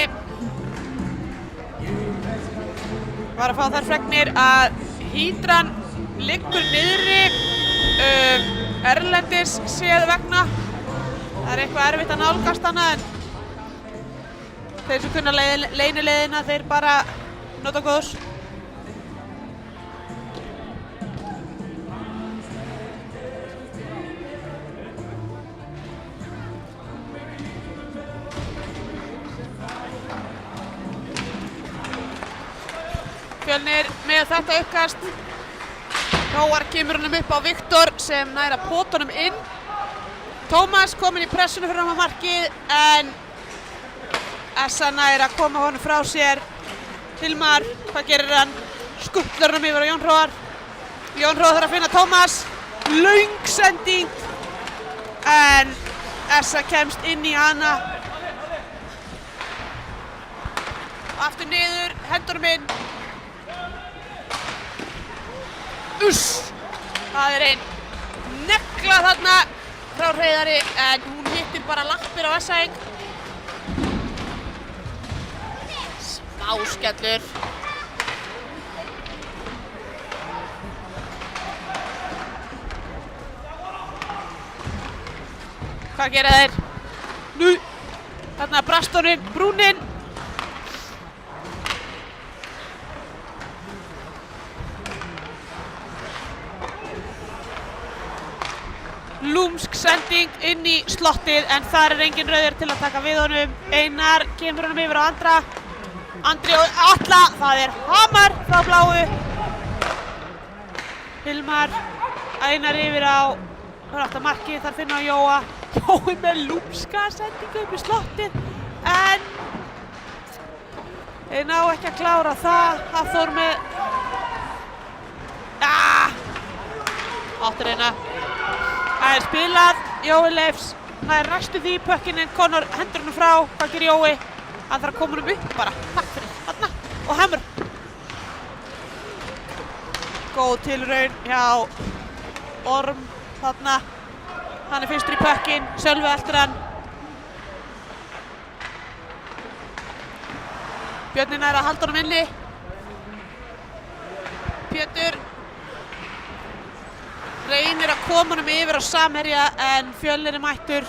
Var að fá þær fregnir að hýdran liggur niðri erlendis séð vegna. Það er eitthvað erfitt að nálgast hana en þeir sem kunna leynileiðina þeir bara nota góðs. Fjölnir með þetta uppkast. Hróar kemur honum upp á Viktor sem nær að pota honum inn. Tómas kominn í pressuna fyrir fram á markið en Essa nær að koma honum frá sér. Hilmar, hvað gerir hann? Skutlar honum yfir á Jón Hróar. Jón Hróar þarf að finna Tómas. Löng sending en Essa kemst inn í hana. Aftur niður, hendur honum inn. Það er ein negla þarna frá Hreiðari en hún hittir bara lappir á Essaeng. Smá skellur. Hvað gera þeir? Nú, þarna brast honum brúnin. Lúmsk sending inn í slottið en þar er engin rauður til að taka við honum. Einar kemur honum yfir á Andra. Andri og Atla, það er hamar frá bláu. Hilmar, Einar yfir á aftur markið, þar finna á Jóa. Jói með lúmska sendingu upp í slottið en þeir ná ekki að klára það. Hafþór með áttur eina. Það er spilað, Jói Leifs nær ræstu því pökkinn en Conor hendur honum frá. Hvað gerir Jói? Hann þarf að koma honum upp bara. Takk fyrir. Þarna. Og Hammer. Góð tilraun hjá Orm þarna. Hann fyrstur í pökkinn. Sölvi eltir hann. Björni nær að halda honum inni. Pétur reynir að koma honum yfir á Samherja en Fjölnir mættur.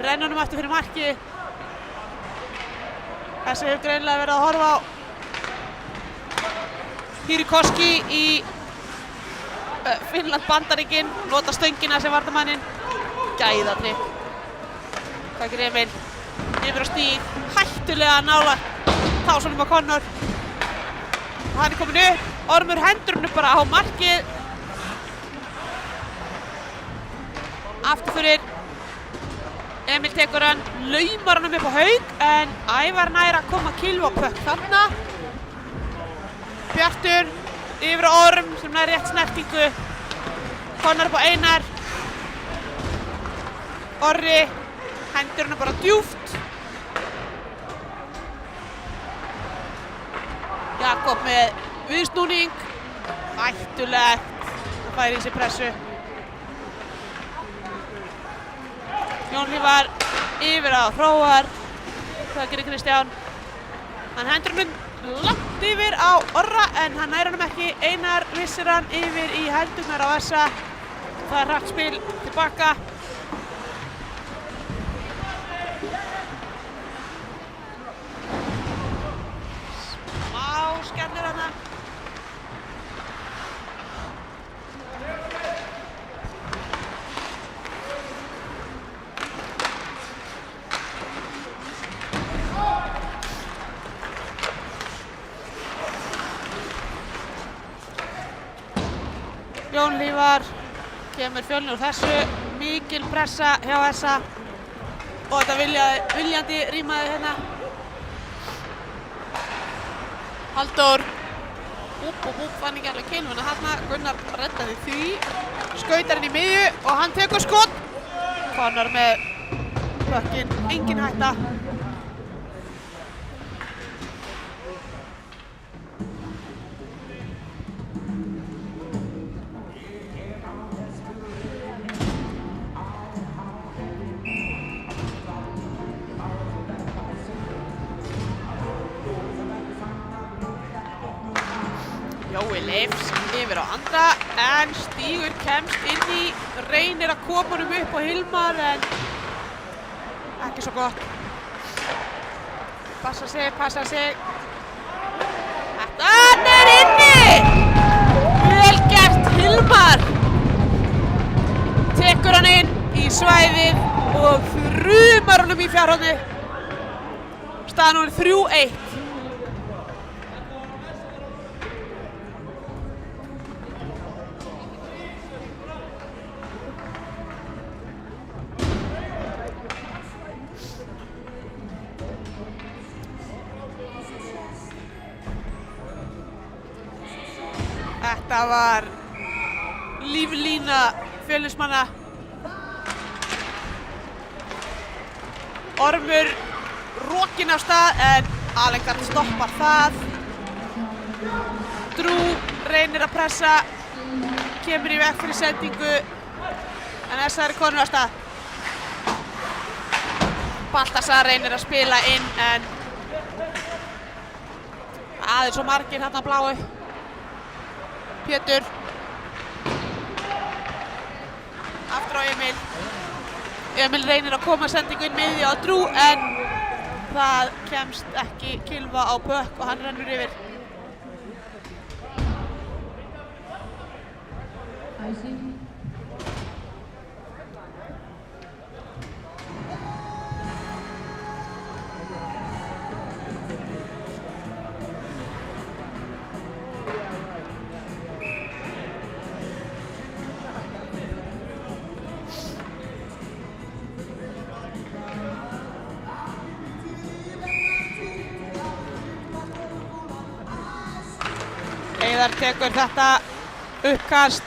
Renna honum aftur fyrir marki. Þessi hefur greinilega verið að horfa á Hirikoski í Finnland-Bandaríkin. Nota stöngina sem varnarmanninn. Gæðatrykk. Hvað gerir Emil? Yfir á stíg. Hættulega nálægt tásunum á Conor. Og hann kominn upp. Ormur hendur honum bara á markið. Aftur fyrir. Emil tekur hann, laumar hann upp á haug en Ævar nær að koma Kilva á pökk þarna. Bjartur yfir á Orm sem nær rétt snertingu. Conor upp á Einar. Orri hendur hann bara djúpt. Jakob með viðsnúning. Hættulegt. Það fær í sig pressu. Jón Hlífar yfir á Hróar. Hvað gerir Kristján? Hann hendur hann langt yfir á Orra en hann nær honum ekki. Einar vissir hann yfir í hendurnar á Essa. Það er hratt spil tilbaka. Smá skellur hana. Jón Hlífar kemur Fjölnir úr þessu, mikil pressa hjá Essa og þetta viljandi rímaði hérna. Halldór fann ekki alveg Kilvuna þarna, Gunnar reddaði því, skautar hann í miðju og hann tekur skot. Conor með pökkinn, engin hætta. Jói Leifs yfir á Andra en Stígur kemst inn í, reynir að koma honum upp á Hilmar en ekki svo gott. Passa sig. Þetta er inni! Vel gert Hilmar! Tekur hann inn í svæðið og þrumar honum í fjárhóðni. Staðan er 3-1. Þetta var líflína Fjölnismanna. Ormur rokinn af stað en Alengard stoppar það. Drú reynir að pressa, kemur í veg fyrir sendingu en Essa er konur af stað. Baltasar reynir að spila inn en aðeins svo margir þarna bláu. Pétur. Aftur á Emil. Emil reynir að koma sendingu inn miðju á Drú en það kemst ekki Kilva á pökk og hann rennur yfir. Heiðar tekur þetta uppkast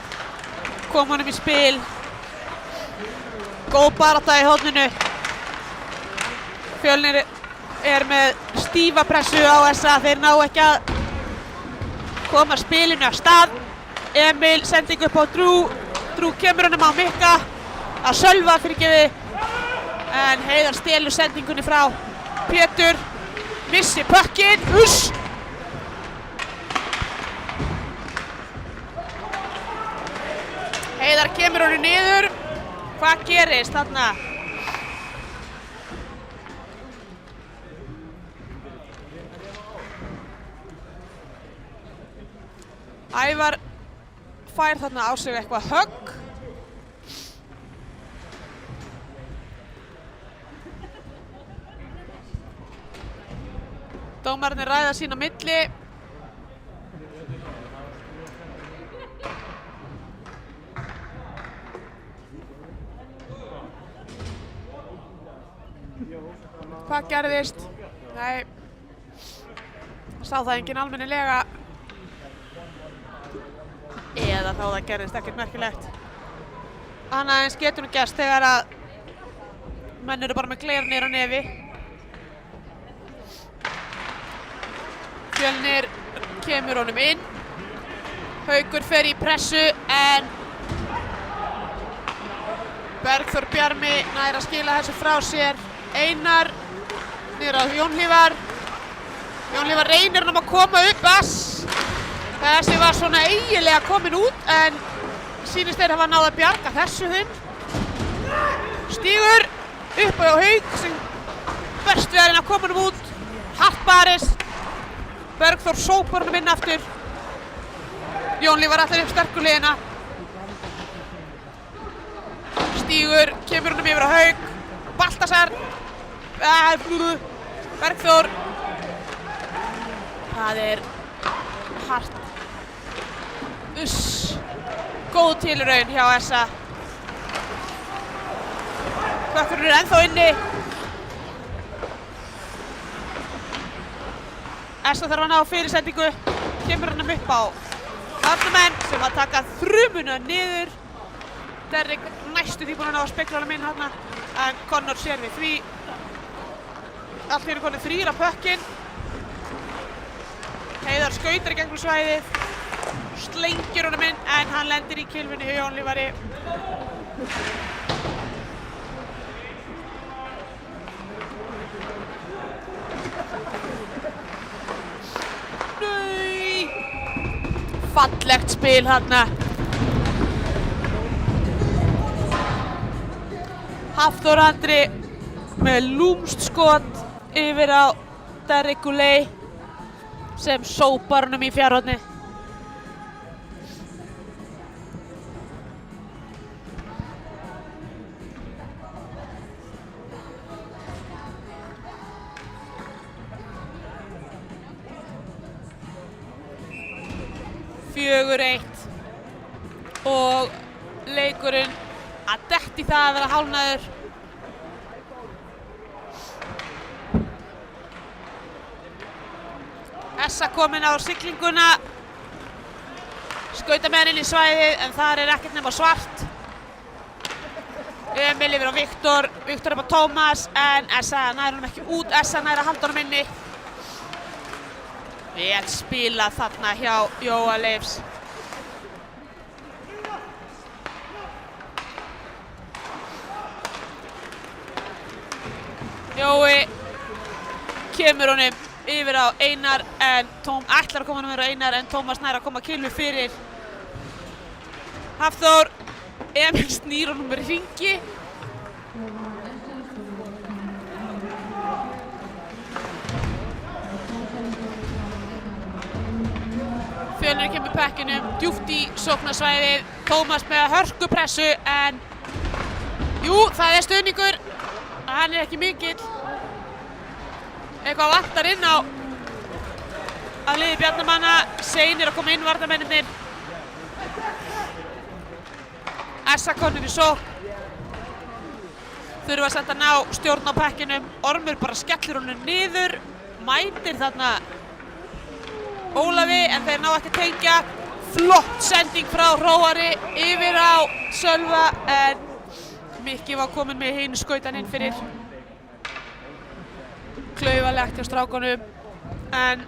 koma honum í spil. Góð barátta í horninu. Fjölnir með stífa pressu á SA, þeir ná ekki að koma spilinu af stað. Emil sending upp á Drew kemur honum á Mikka, að Sölva fyrirgefi, en Heiðar stelur sendingunni frá Pétur, missi puckinn, Heiðar kemur honum niður, hvað gerist þarna? Ævar fær þarna á sig eitthvað högg. Dómararnir ræða sín á milli. Hvað gerðist? Nei, sá það enginn almennilega. Eða þá það gerðist ekkert merkilegt. Annað eins getur nú gerst þegar að menn eru bara með gler niður á nefi. Fjölnir kemur honum inn. Haukur fer í pressu en Bergþór Bjarmi nær að skila þessu frá sér. Einar niður á Jón Hlífar. Jón Hlífar reynir hann að koma upp Þessi var svona eiginlega komin út en sýnist þeir hafa náð að bjarga þessu þeim. Stígur upp á Hauk sem berst við að reyna að koma honum út. Hart barist. Bergþór sópar honum inn aftur. Jón Hlífar allir upp sterku hliðina. Stígur kemur honum yfir á Hauk. Baltasar. Bergþór. Það er hart. Góð tilraun hjá SA. Kökkurinn er ennþá inni. SA þarf að ná fyrirsendingu. Kemur hann upp á varnarmenn sem að taka þrumuna niður. Derrick næstu því búinn að ná að spekla honum inn þarna. En Connor sér við því. Allt eru konið 3 á puckinn. Heiðar skautar í gegnum svæðið. Slengir honum inn en hann lendir í kylfunni hjá Jón Hlífari. Nei! Fallegt spil þarna. Hafþór Andri með lúmst skot yfir á Derrick Goulet sem sópar honum í fjárhorni. Og leikurinn að detti það að vera hálfnaður. SA komin á siglinguna. Skauta með hann inn í svæðið en þar er ekkert nema svart. Emil yfir á Viktor. Viktor upp á Tómas en SA nær honum ekki út. SA nær að halda honum inni. Vel spilað þarna hjá Jóa Leifs. Jói kemur honum yfir á Einar en ætlar að koma honum yfir á Einar en Tómas nær að koma kylfu fyrir. Hafþór, Emil snýr honum með hringi. Fjölnir kemur pekkinum, djúpt í sóknarsvæðið. Tómas með hörkupressu en jú, það er stuðningur. Hann er ekki mikill. Eitthvað vantar inn á af liði Bjarnamanna. Seinir að koma inn varnarmennirnir. SA konur í sókn. Þurfa samt að ná stjórn á pekkinum. Ormur bara skellir honum niður. Mætir þarna Ólafi en þeir ná ekki að tengja. flott sending frá Hróari yfir á Sölva en Mikki var kominn með hinu skautan inn fyrir. Klaufalegt hjá strákunum en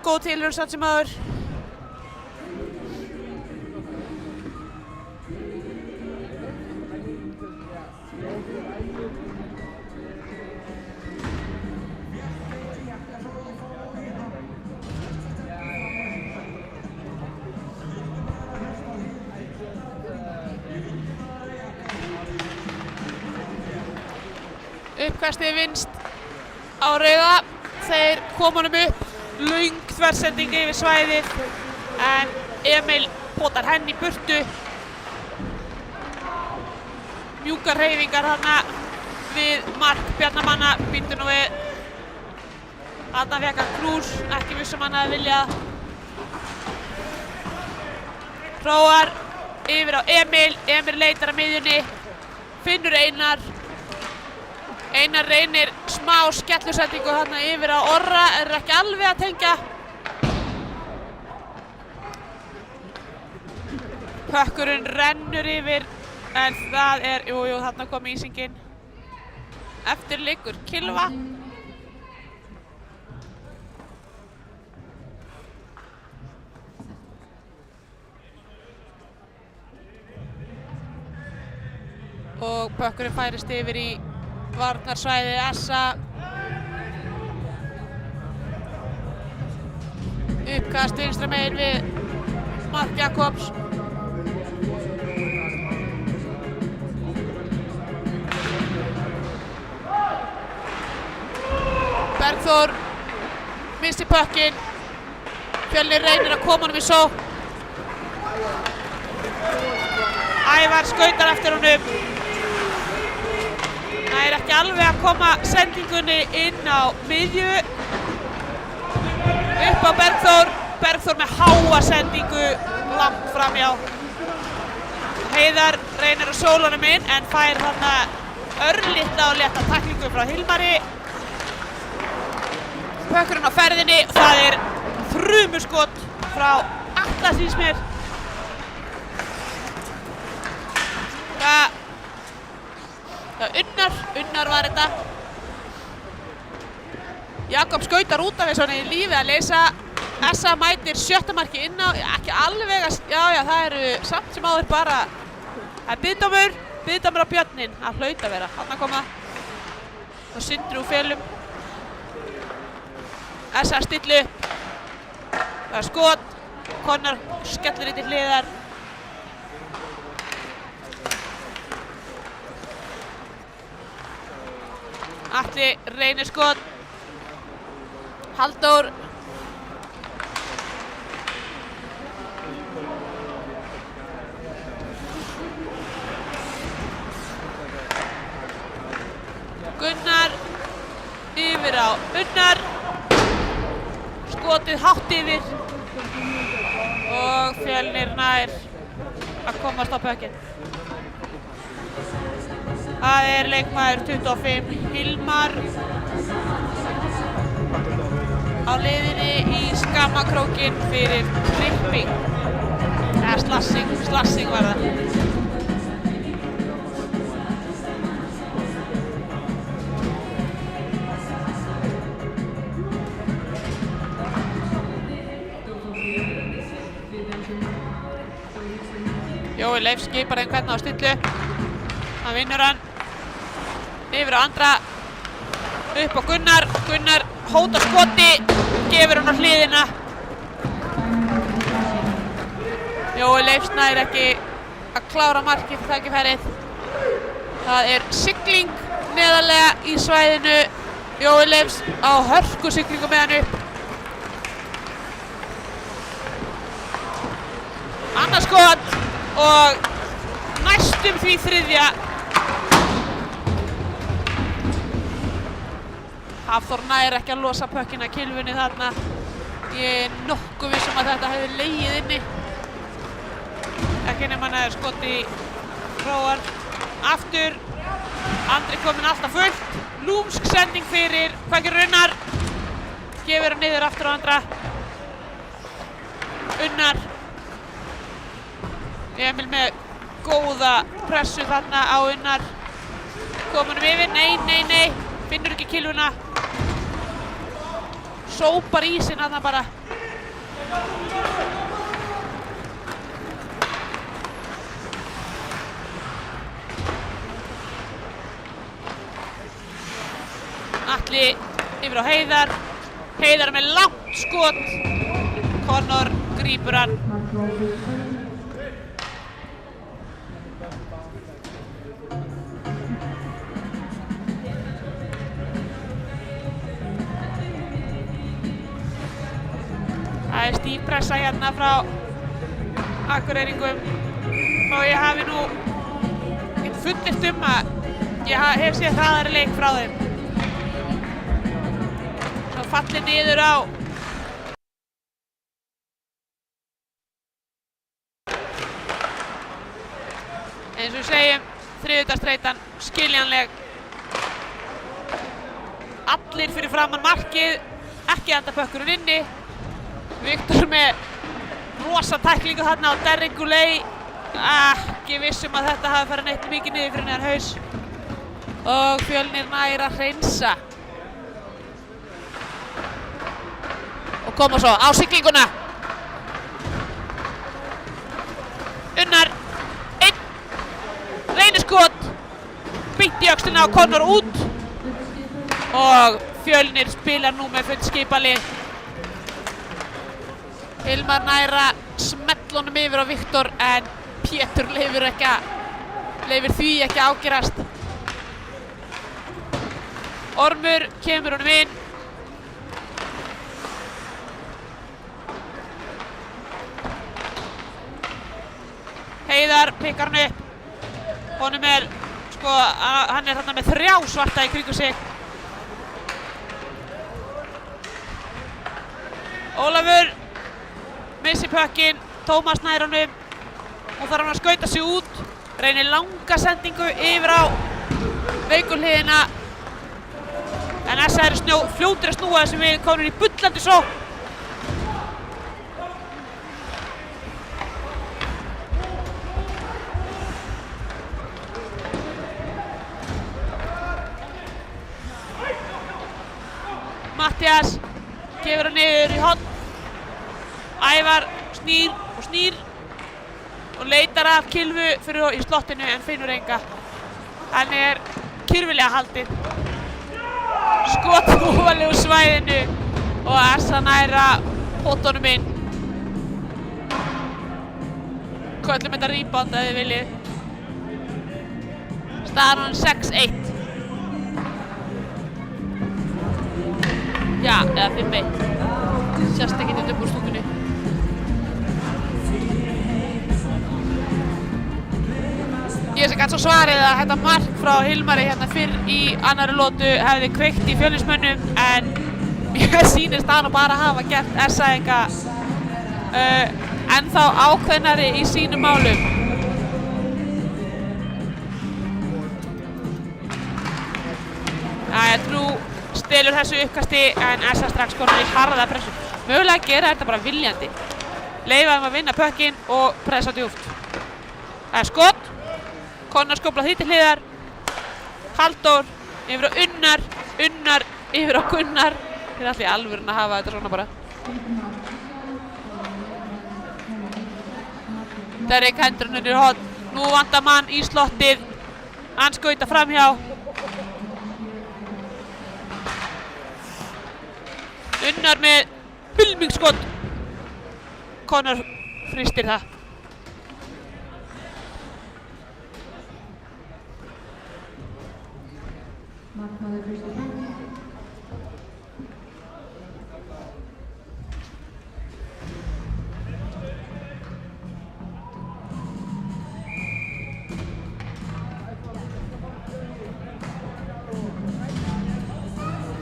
góð tilraun samt sem áður. Uppkastið vinst á rauða, þeir koma honum upp, löng þversending yfir svæðið en Emil potar henni í burtu. Mjúkar hreyfingar þarna við mark Bjarnamanna, býtur nú við. Þarna fékk hann krús, ekki vissum hann að vilja. Hróar yfir á Emil, Emil leitar að miðjunni, finnur Einar. Einar reynir smá skellusendingu þarna yfir á Orra, er ekki alveg að tengja. Pökkurinn rennur yfir, en það er, jú, þarna kom ísingin. Eftir liggur Kylfa. Og pökkurinn færist yfir í varnarsvæði Essa. Uppkast vinstra megin við Mark Jakobs. Bergþór missti pökkinn. Fjölnir reynir að koma honum í sókn. Ævar skautar eftir honum. Það er ekki alveg að koma sendingunni inn á miðju. Upp á Bergþór. Bergþór með háa sendingu langt framhjá. Heiðar reynir að sóla honum inn en fær þarna örlitla og létta tæklingu frá Hilmari. Pökkurinn á ferðinni og það er þrumuskot frá Atla síns mér. Unnar var þetta. Jakob skautar út af þessu í lífi að leysa. Essa mætir 7. marki inn á, ekki alveg að, já, það eru samt sem áður bara, það er biðdómur á Björnin, það hlaut að vera, þarna koma og Sindri úr felum. Essa stillu, það er skot, Konnar skellir í til hliðar. Atli reynir skot. Halldór. Gunnar yfir á Unnar. Skotið hátt yfir og Fjölnir nær að komast á pökkinn. Það er leikmaður 25, Hilmar á leiðinni í skammakrókinn fyrir tripping. Eða slassing var það. Jói Leifs skipar þeim hvernig á stillu. Hann vinnur hann. Yfir á Andra, upp á Gunnar, Gunnar hótar skoti, gefur hann á hliðina. Jói Leifs nær ekki að klára markið fyrir tækifærið. Það er sigling neðarlega í svæðinu. Jói Leifs á hörku siglingu með hann upp. Annað skot og næstum því þriðja. Hafþór nær ekki að losa pökkinn af Kylfunni þarna. Ég er nokkuð viss að þetta hefði legið inni. Ekki nema hann hefði skot í Hróar. Aftur, Andri kominn alltaf fullt. Lúmsk sending fyrir, hvað gerir Unnar? Gefur hann niður aftur á Andra. Unnar Emil með góða pressu þarna á Unnar. Komunum yfir, nei, finnur ekki kilvuna. Sópar ísinn þarna bara. Atli yfir á Heiðar. Heiðar með langt skot. Connor grípur hann. Það er stíf pressa hérna frá Akureyringum og ég hafi nú fullyrt að ég hef séð hraðari leik frá þeim. Svo fallið niður á eins og við segjum, þriðjudagsþreytan skiljanleg. Allir fyrir framan markið, ekki enda pökkurinn inni. Viktor með rosa tæklingu þarna á Derrick Goulet. Ekki vissum að þetta hafi farið neitt mikið niður fyrir neðan haus. Og Fjölnir nær að hreinsa. Og koma svo á siglinguna. Unnar, einn, reyniskot, beint í öxlina á Connor út. Og Fjölnir spilar nú með fullt skipalið. Hilmar nær að smella honum yfir á Viktor en Pétur leyfir því ekki að ágerast. Ormur kemur honum inn. Heiðar pikkar hann upp. Honum er, hann er þarna með 3 svarta í kringum sig. Ólafur missi pökkinn, Tómas nær honum. Nú þarf hann að skauta sig út. Reynir langa sendingu yfir á veikulhliðina. En SA eru fljótir að snúa þessu við, komnir í bullandi sókn. Mattias gefur hann niður í horn. Ævar snýr og leitar af Kilvu í slottinu en finnur enga. Hann er kyrfilega haldinn. Skot ofarlega úr svæðinu og SA nær að pota honum inn. Köllum þetta rebound ef þið viljið. Staðan hann 6-1. Já, eða 5-1. Sjást ekki þetta upp úr stúkunni. Ég sé kannski svarið að þetta mark frá Hilmari hérna fyrr í annarri lotu hefði kveikt í Fjölnismönnum en mér sýnist það nú bara að hafa gert SA-inga ennþá ákveðnari í sínum málum. Trú stelur þessu uppkasti en SA strax komin í harða pressu. Mögulega gera þetta bara viljandi. Leyfa þeim að vinna pökkinn og pressa djúpt. Það er skot. Connor skóplar því til hliðar. Halldór yfir á Unnar yfir á Gunnar. Þeir allir í alvörun að hafa þetta svona bara. Derrick hendur hann undir horn. Nú vantar mann í slottið. Hann skauta framhjá. Unnar með bylmingskot. Connor fristir það.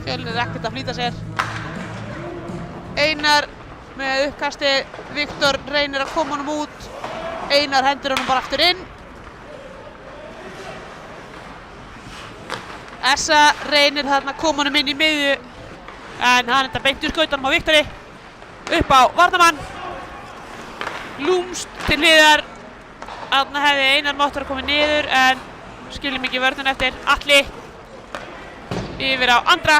Fjölnir ekkert að flýta sér. Einar með uppkasti. Viktor reynir að koma honum út. Einar hendur honum bara aftur inn. SA reynir þarna að koma honum inn í miðju en hann enda beint úr skautanum á Viktori. Upp á varnarmann. Lúmst til hliðar. Þarna hefði Einar mátt vera komið niður en skiljum ekki vörðun eftir. Atli yfir á Andra.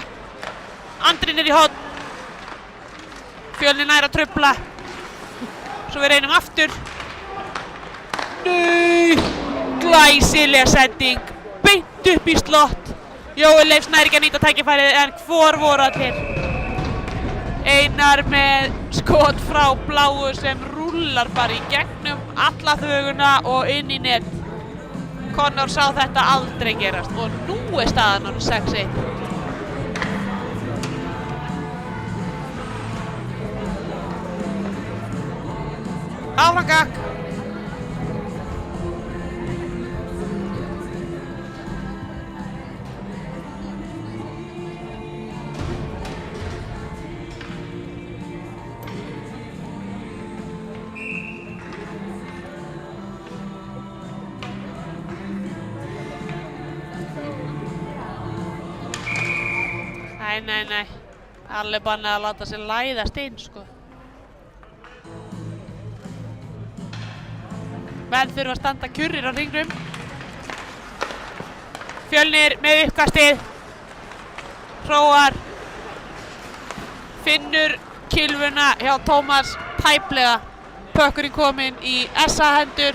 Andri niður í horn. Fjölnir nær að trufla. Svo við reynum aftur. Nei! Glæsileg sending. Beint upp í slott. Jói Leifs nær ekki að nýta tækifærið en hvor voru allir? Einar með skot frá bláu sem rúllar bara í gegnum alla þvöguna og inn í net. Connor sá þetta aldrei gerast og nú staðan hann 6-1. Áfram gakk. Nei. Alveg bannað að láta sér læðast inn, sko. Menn þurfa að standa kjurrir á hringnum. Fjölnir með uppkastið. Hróar. Finnur kylfuna hjá Tómas tæplega. Pökkurinn kominn í SA hendur.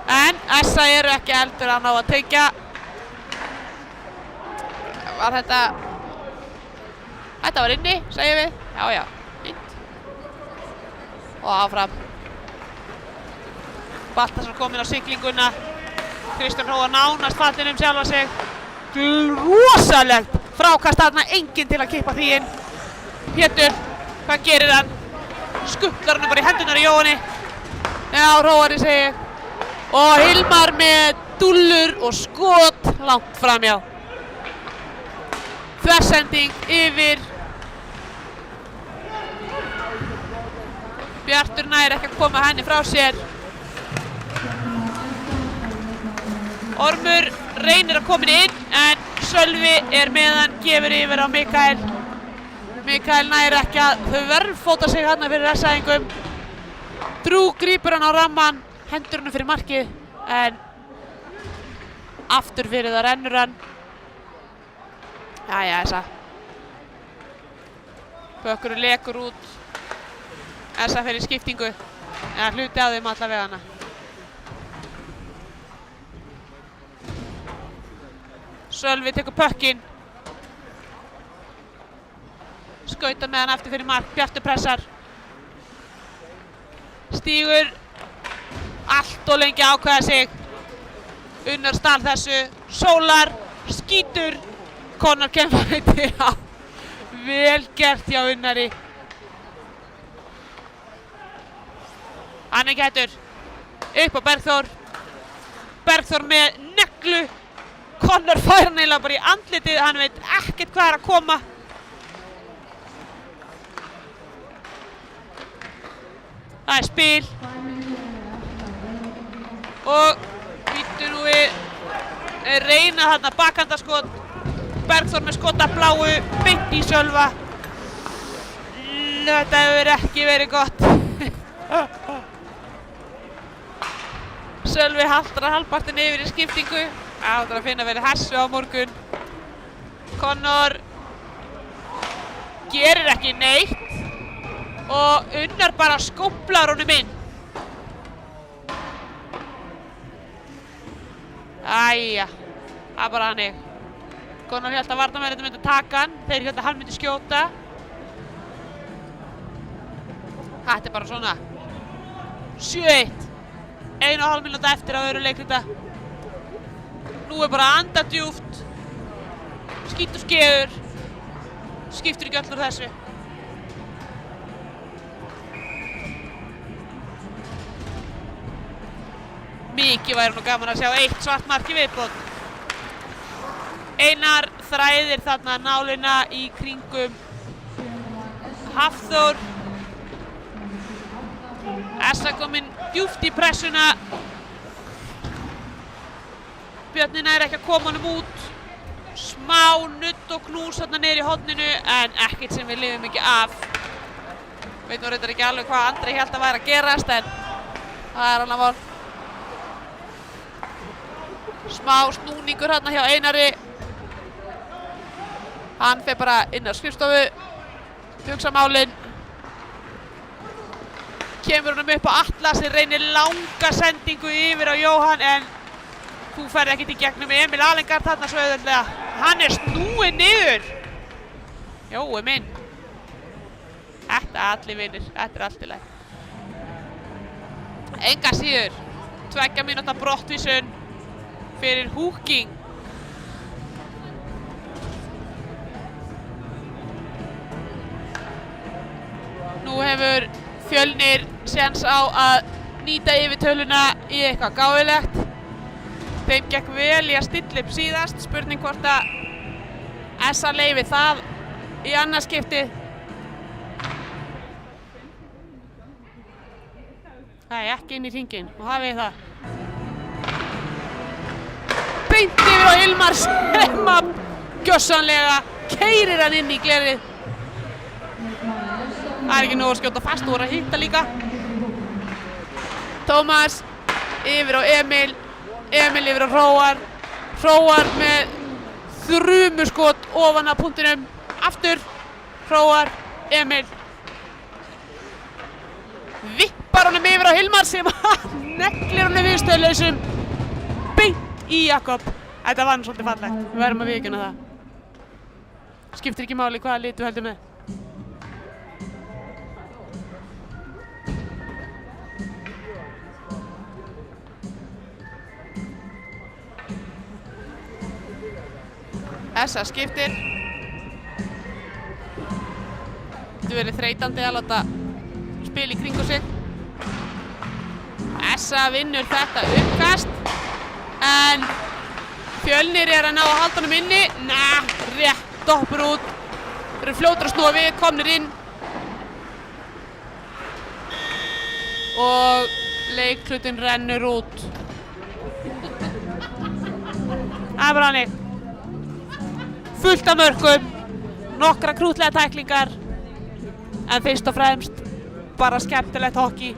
En SA eru ekki heldur að ná að tryggja. Var þetta var inni, segjum við. Já, fínt. Og áfram. Baltasar kominn á siglinguna. Kristján Hróar nánast fallinn sjálfa sig. Rosalegt frákast þarna, enginn til að kippa því inn. Pétur, hvað gerir hann? Skutlar hann bara í hendurnar í Jóhanni. Já, Hróari segi. Og Hilmar með dúllur og skot langt framjá. Þversending yfir. Bjartur nær ekki að koma henni frá sér. Ormur reynir að koma inn en Sölvi er með hann, gefur yfir á Mikael. Mikael nær ekki að þverfóta sig hann fyrir SA-ingum. Drú grípur hann á ramman, hendur hann fyrir markið en aftur fyrir það rennur hann. Jæja, SA. Pökkurinn lekur út. SA fyrir skiptingu. Eða hluti á þeim allavega hana. Sölvi tekur pökkinn. Skautar með hann aftur fyrir mark. Bjartur pressar. Stígur. Allt og lengi ákveða sig. Unnar stál þessu. Sólar. Skítur. Connor kemur þetta á. Vel gert hjá Unnari. Hann ekki hættur. Upp á Bergþór. Bergþór með neglu. Connor fær hann eiginlega bara í andlitið. Hann veit ekkert hvað að koma. Það spil. Og býttu nú við reyna þarna bakhandaskot. Bergþór með skot af bláu, beint í Sölva. Þetta hefur ekki verið gott. Sölvi haltrar hálfpartinn yfir í skiptingu. Áttur að finna verið hessu á morgun. Connor gerir ekki neitt. Og Unnar bara skóplar honum inn. Æja, það er bara hannig. Connor hélt að varnarmennirnir myndi taka hann. Þeir hélt að hann myndi skjóta. Þetta er bara svona. 7-1. 1,5 mínúta eftir á öðru leikrita. Nú er bara að anda djúpt. Skít og skeður. Skiptir ekki öll úr þessu. Mikið væri nú gaman að sjá eitt svart mark í viðbót. Einar þræðir þarna nálina í kringum Hafþór. SA kominn djúpt í pressuna. Björnin er ekki að koma honum út. Smá nudd og knús þarna niður í horninu en ekkert sem við lifum ekki af. Veit nú reyndar ekki alveg hvað Andri hélt að væri að gerast en það er annað mál. Smá snúningur hérna hjá Einari. Hann fer bara inn á skrifstofu, hugsa málin. Kemur honum upp á Atla sem reynir langa sendingu yfir á Jóhann en þú ferð ekkert í gegnum Emil Alengard þarna svo auðveldlega. Hann er snúinn niður. Jói minn. Þetta allir vinir, þetta allt í lagi. Enga síður, 2 mínúta brottvísun fyrir Húking. Nú hefur Fjölnir séns á að nýta yfirtöluna í eitthvað gáfulegt. Þeim gekk vel í að stilla upp síðast, spurning hvort að SA leyfi það í annað skipti. Það er ekki inn í hringinn og hafið það. Beint yfir á Hilmar sem að gjörsamlega keyrir hann inn í glerið. Það er ekki nóg að skjóta fast, þú voru að hitta líka. Tómas yfir á Emil, Emil yfir á Hróar. Hróar með þrumuskot ofan á punktinum. Aftur, Hróar, Emil. Vippar honum yfir á Hilmar sem neglir honum viðstöðulausum beint í Jakob. Þetta var svolítið fallegt, við verðum að viðurkenna það. Skiptir ekki máli hvaða lit þú heldur með. SA skiptir. Þetta verið þreytandi að láta spil í kringu sig. SA vinnur þetta uppkast en Fjölnir er að ná að halda honum inni. Rétt doppur út. Þeir eru fljótir að snúa við, komnir inn. Og leikhlutinn rennur út. Það er bara hannig. Fullt af mörkum, nokkra krútlega tæklingar, en fyrst og fremst bara skemmtilegt hockey.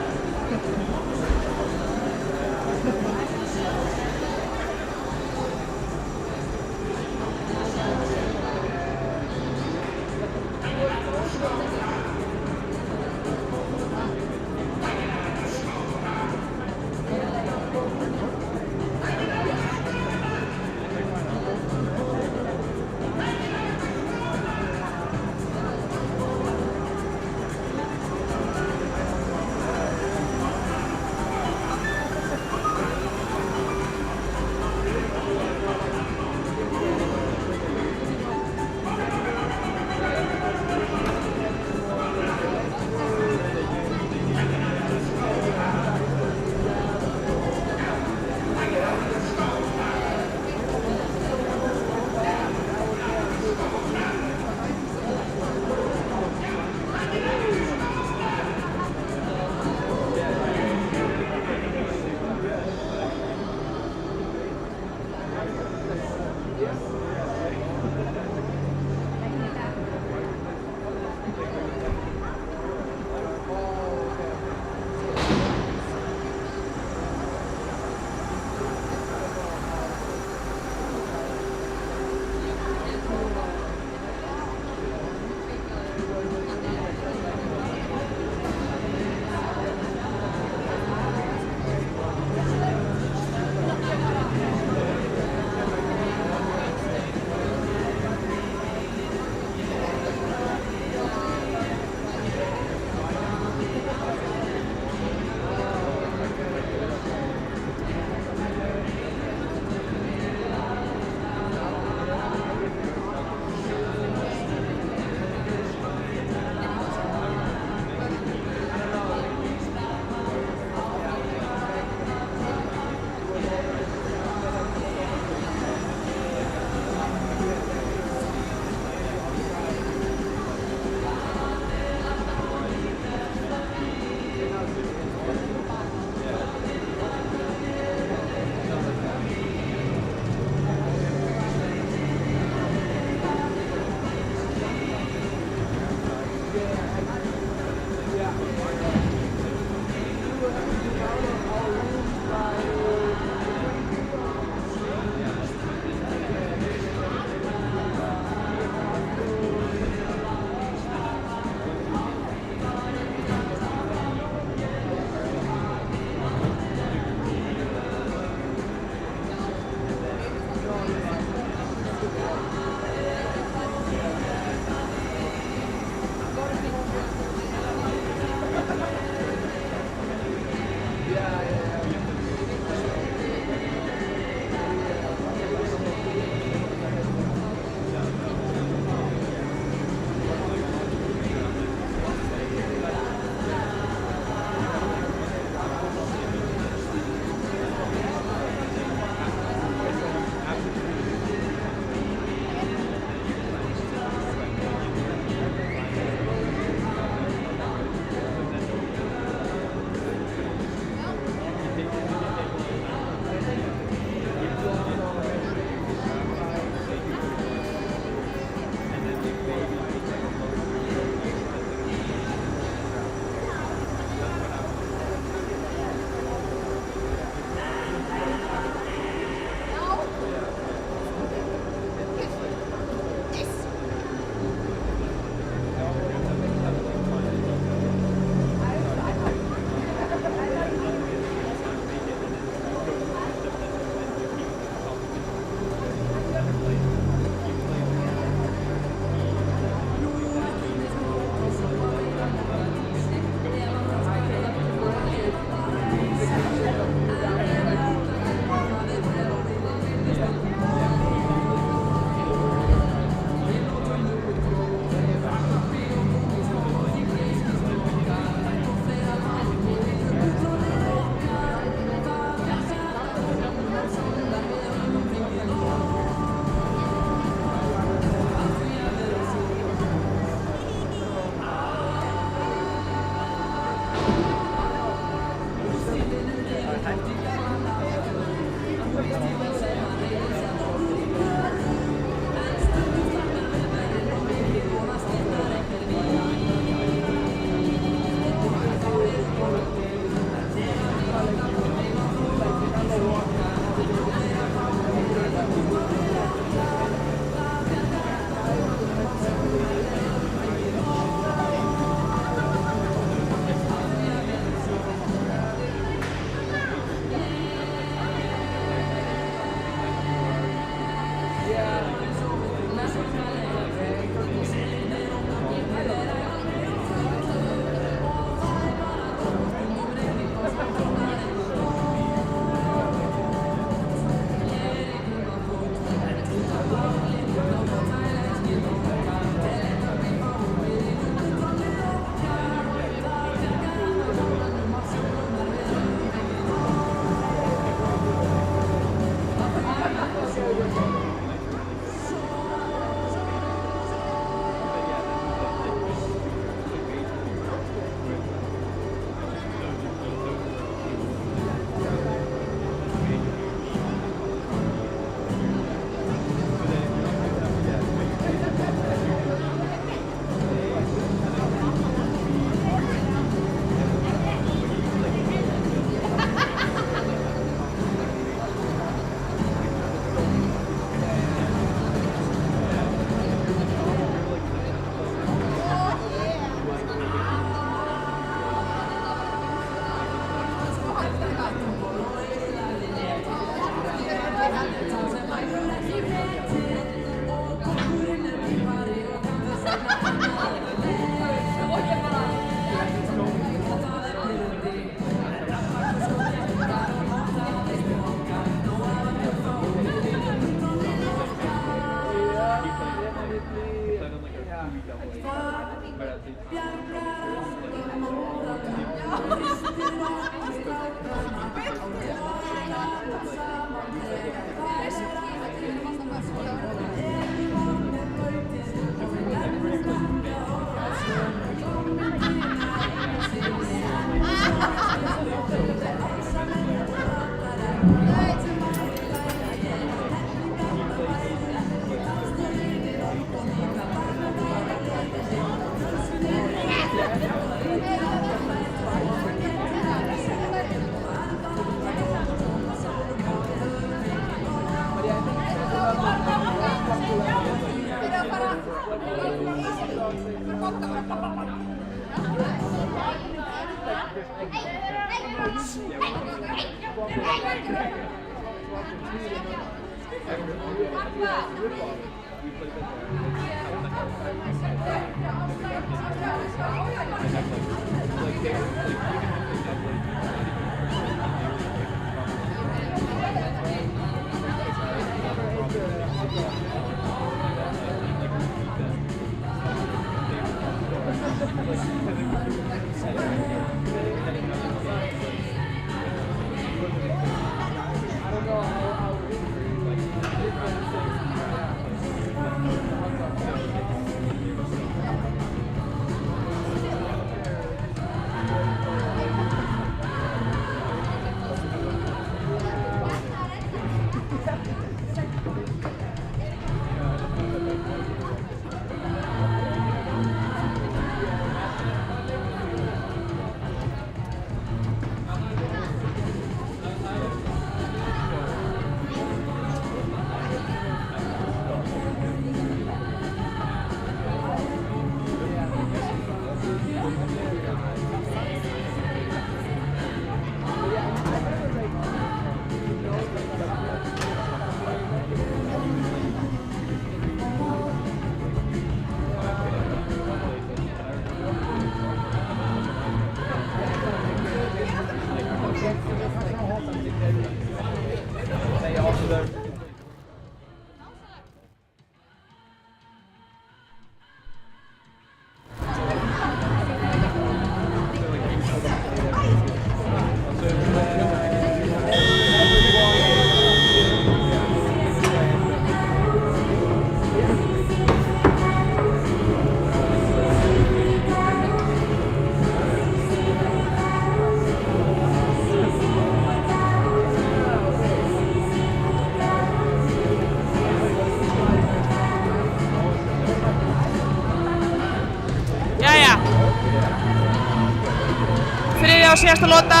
síðasta lota.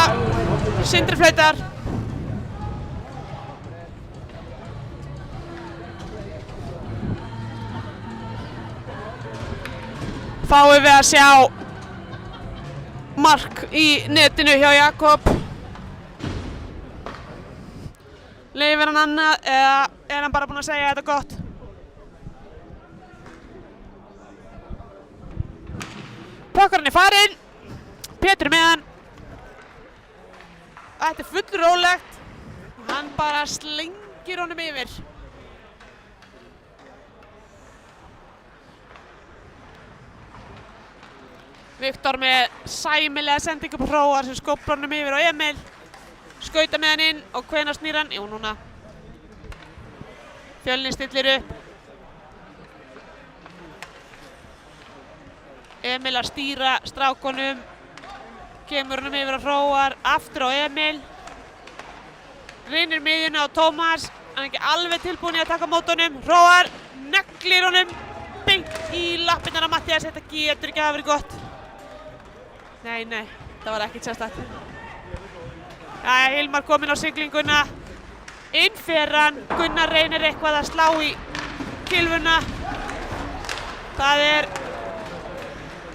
Sindri flautar. Fáum við að sjá mark í netinu hjá Jakob. Leifir hann annað eða er hann bara búinn að segja þetta gott? Pokkarinn er farinn. Pétur með hann. Þetta er fullur rólegt. Hann bara slengir honum yfir. Viktor með sæmilega sendingu på Hróar sem skóplar honum yfir á Emil. Skauta með hann inn og hvenær snýr hann? Jú, núna. Fjölnir stillir upp. Emil að stýra strákonum. Kemur honum yfir á Hróar, aftur á Emil. Reynir miðjuna á Tómas. Hann er ekki alveg tilbúin í að taka mót honum. Hróar neglir honum beint í lappirnar á Matthías. Þetta getur ekki að vera gott. Nei, það var ekkert sérstakt. Jæja, Hilmar kominn á siglinguna. Inn fer hann. Gunnar reynir eitthvað að slá í kylfuna. Það er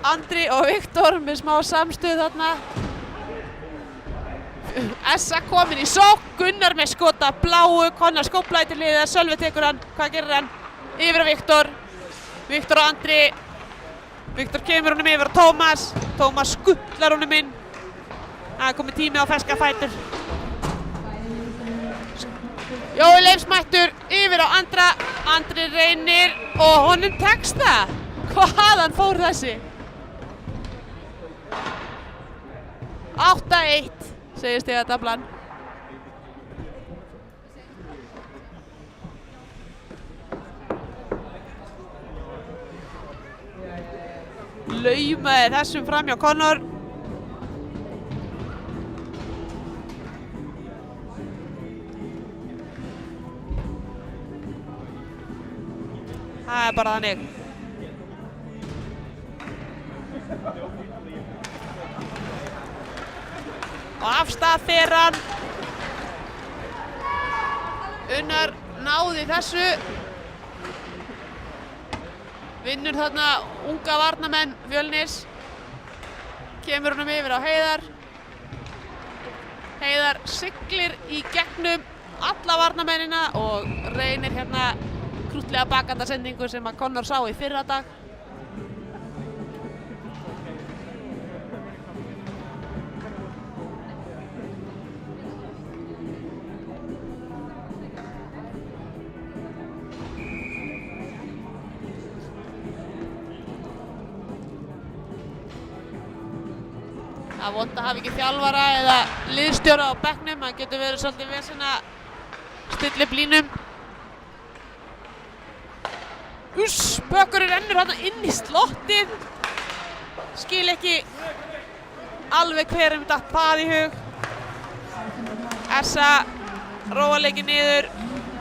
Andri og Viktor með smá samstuð þarna. Essa kominn í sókn. Gunnar með skota bláu. Konnar skóplaði til liðar. Sölvi tekur hann. Hvað gerir hann? Yfir á Viktor. Viktor og Andri. Viktor kemur honum yfir á Tómas. Tómas skullar honum inn. Það er komið tími á ferska fætur. Jói Leifs mættur yfir á Andra. Andri reynir og honum tekst það. Hvaðan fór þessi? 8-1 segir stigataflan. Laumaði þessum fram hjá Connor. Það er bara þannig. Og af stað fer hann. Unnar náði þessu. Vinnur þarna unga varnarmenn Fjölnis. Kemur honum yfir á Heiðar. Heiðar siglir í gegnum alla varnarmennina og reynir hérna krútlega bakandasendingu sem að Connor sá í fyrradag. Það er vont að hafa ekki þjálfara eða liðsstjóra á bekknum. Það getur verið svolítið vesen að stilla upp línum. Pökkurinn rennur hann inn í slottið. Skil ekki alveg hverjum datt það í hug. Essa róar leikinn niður,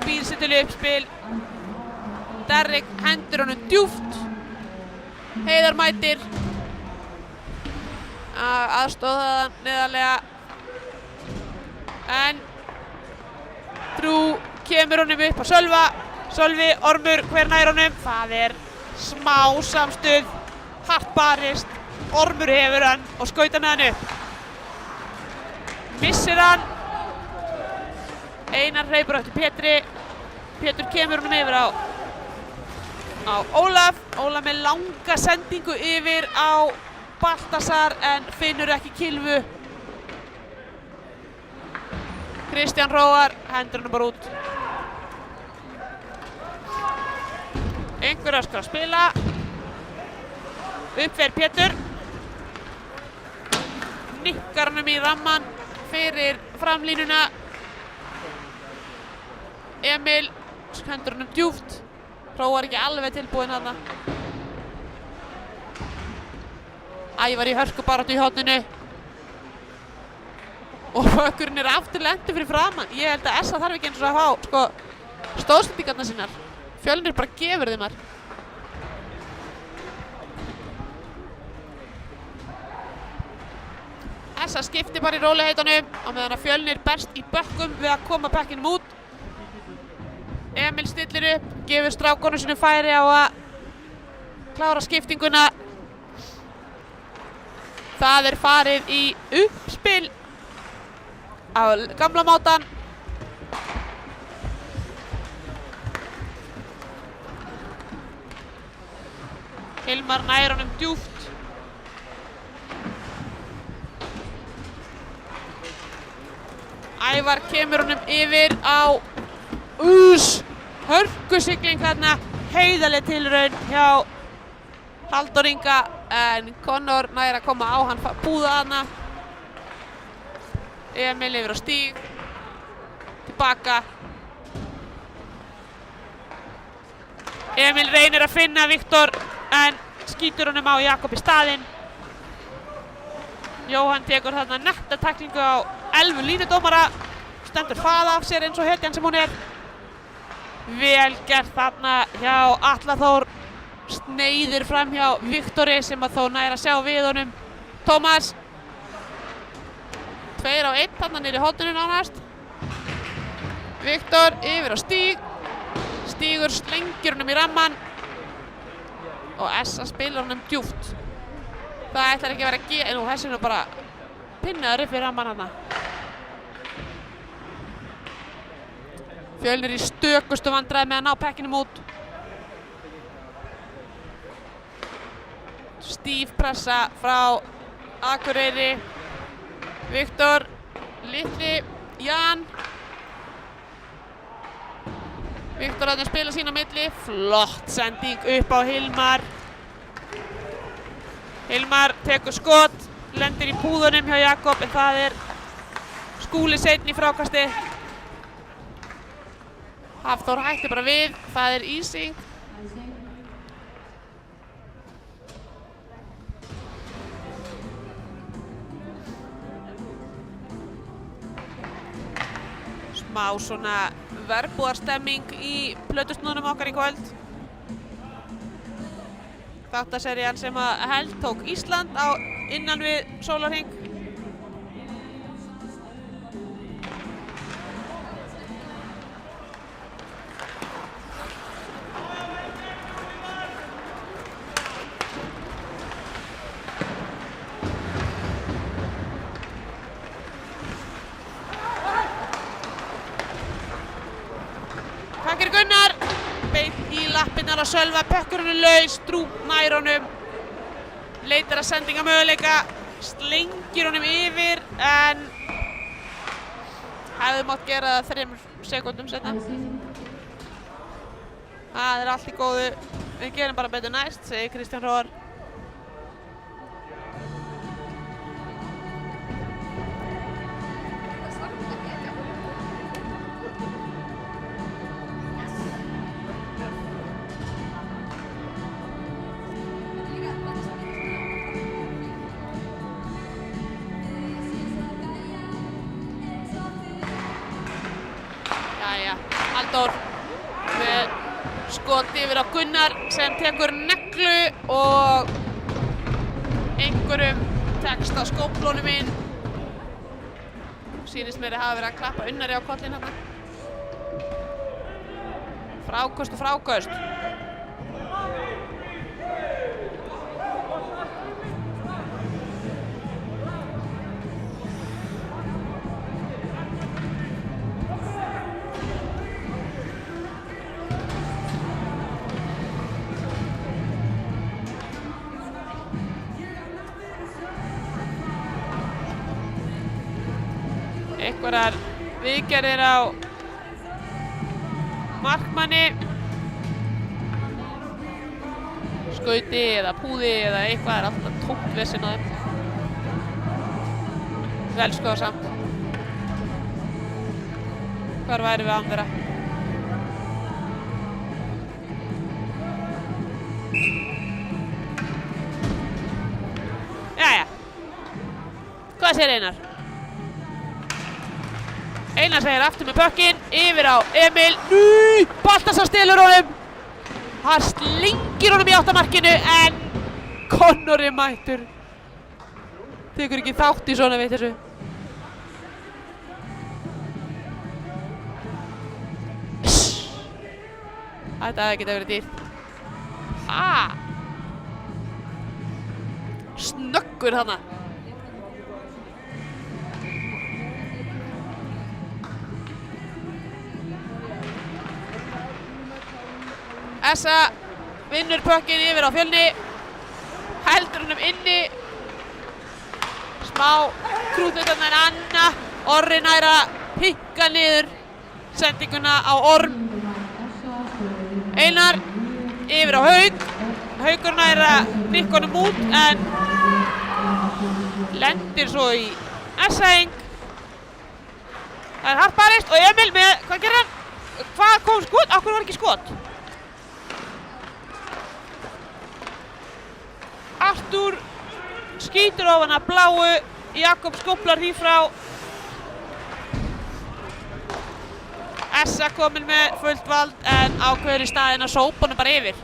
býr sér til uppspil. Derrick hendur honum djúpt. Heiðar mætir. Aðstoða það neðarlega. En Trú kemur honum upp á Sölva. Sölvi, Ormur, hver nær honum? Það er smá samstuð. Hart barist. Ormur hefur hann og skautar með hann upp. Missir hann. Einar hleypur eftir Pétri. Pétur kemur honum yfir á Ólaf. Ólaf með langa sendingu yfir á Baltasar en finnur ekki kylfu. Kristján Hróar hendur hann bara út. Einhver öskar að spila. Uppver Pétur. Nikkar hann í ramman fyrir framlínuna. Emil hendur hann djúpt. Hróar ekki alveg tilbúinn þarna. Ævar í hörkubaráttu í horninu. Og Pökkurinn er aftur lendur fyrir framan. Ég held að Essa þarf ekki eins og að fá stóðsendingarnar sínar. Fjölnir bara gefur þeim þar. Essa skiptir bara í rólegheitunum á meðan að Fjölnir berst í bökkum við að koma bekkinum út. Emil stillir upp, gefur strákonum sínum færi á að klára skiptinguna. Það farið í uppspil á gamla mátan. Hilmar nær honum djúpt. Ævar kemur honum yfir á hörkusigling þarna, heiðarleg tilraun hjá Halldór Inga en Conor nær að koma á hann búða þarna. Emil yfir á Stíg, tilbaka. Emil reynir að finna Viktor en skýtur honum á Jakob í staðinn. Jóhann tekur þarna netta tæklingu á Elvu línudómara, stendur það af sér eins og hetjan sem hún er. Vel gert þarna hjá Atla Þór, sneiðir fram hjá Viktori sem að þó nær að sjá við honum. Tómas, 2 á 1 þarna niður í horninu nánast. Viktor yfir á Stíg, Stígur slengir honum í ramman og Essa spilar honum djúpt. Það ætlar ekki að vera að gera, nú þessi nú bara pinnaður upp í ramman hana. Fjölnir í stökustu vandræði með að ná pekkinum út. Stíf pressa frá Akureyri. Viktor, litli, Jan. Viktor að spila sín á milli. Flott sending upp á Hilmar. Hilmar tekur skot, lendir í púðunum hjá Jakob en það Skúli seinni í frákasti. Hafþór hætti bara við, það ísing. Smá svona verbúðarstemming í plötusnúðunum okkar í kvöld. Þáttaserían sem að heltók Ísland á innan við sólarhring. Hvað gerir Gunnar? Beint í lappirnar á Sölva, pökkurinn laus, Drúp nær honum. Leitar að sendinga möguleika, slengir honum yfir en hefði mátt gera það 3 sekúndum seinna. Það allt í góðu, við gerum bara betur næst, segir Kristján Hróar. Halldór með skot yfir á Gunnar sem tekur neglu og einhverjum tekst á skóflónum inn. Sýnist mér að hafa verið að klappa Unnari á kollinn hérna. Fráköst og fráköst. Einhverjar viðgerðir á markmanni, skauti eða púði eða eitthvað alltaf tómt vesen á þeim. Vel skoða samt. Hvar værum við án þeirra? Jæja. Hvað segir Einar? Einar segir aftur með pökkinn, yfir á Emil. Baltasar stelur honum. Hann slingir honum í áttamarkinu en Conor mættur. Tekur ekki þátt í svona vitleysu. Þetta hefði getað verið dýrt. Snöggur þarna. Essa vinnur puckinn yfir á Fjölni. Heldur honum inni. Smá krútlutanna en Anna. Orri nær að pikka niður sendinguna á Orm. Einar yfir á Hauk. Haukur nær að nikka honum út en lendir svo í Essaeng. Það er hart barist og Emil með, hvað gerir hann? Hvað kom skot? Akkur var ekki skot? Artúr skýtur ofan að bláu, Jakob skóplar því frá. Essa komin með fullt vald en ákveður í staðinn að sópa honum bara yfir.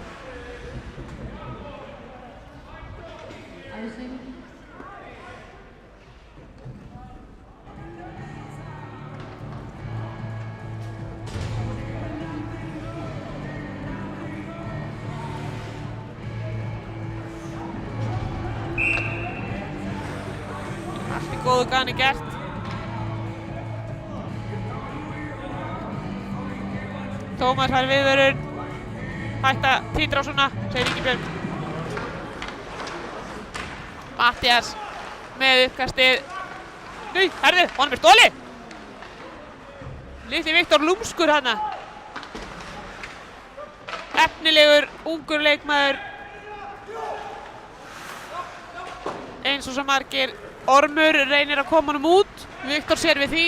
Allt í góðu gani gert. Tómas fær viðvörun. Hætta títra á svona, segir Ingibjörg. Matthías með uppkastið. Nei, herðu, honum er stolið. Litli Viktor lúmskur hana. Efnilegur, ungur leikmaður. Eins og svo margir. Ormur reynir að koma honum út. Viktor sér við því.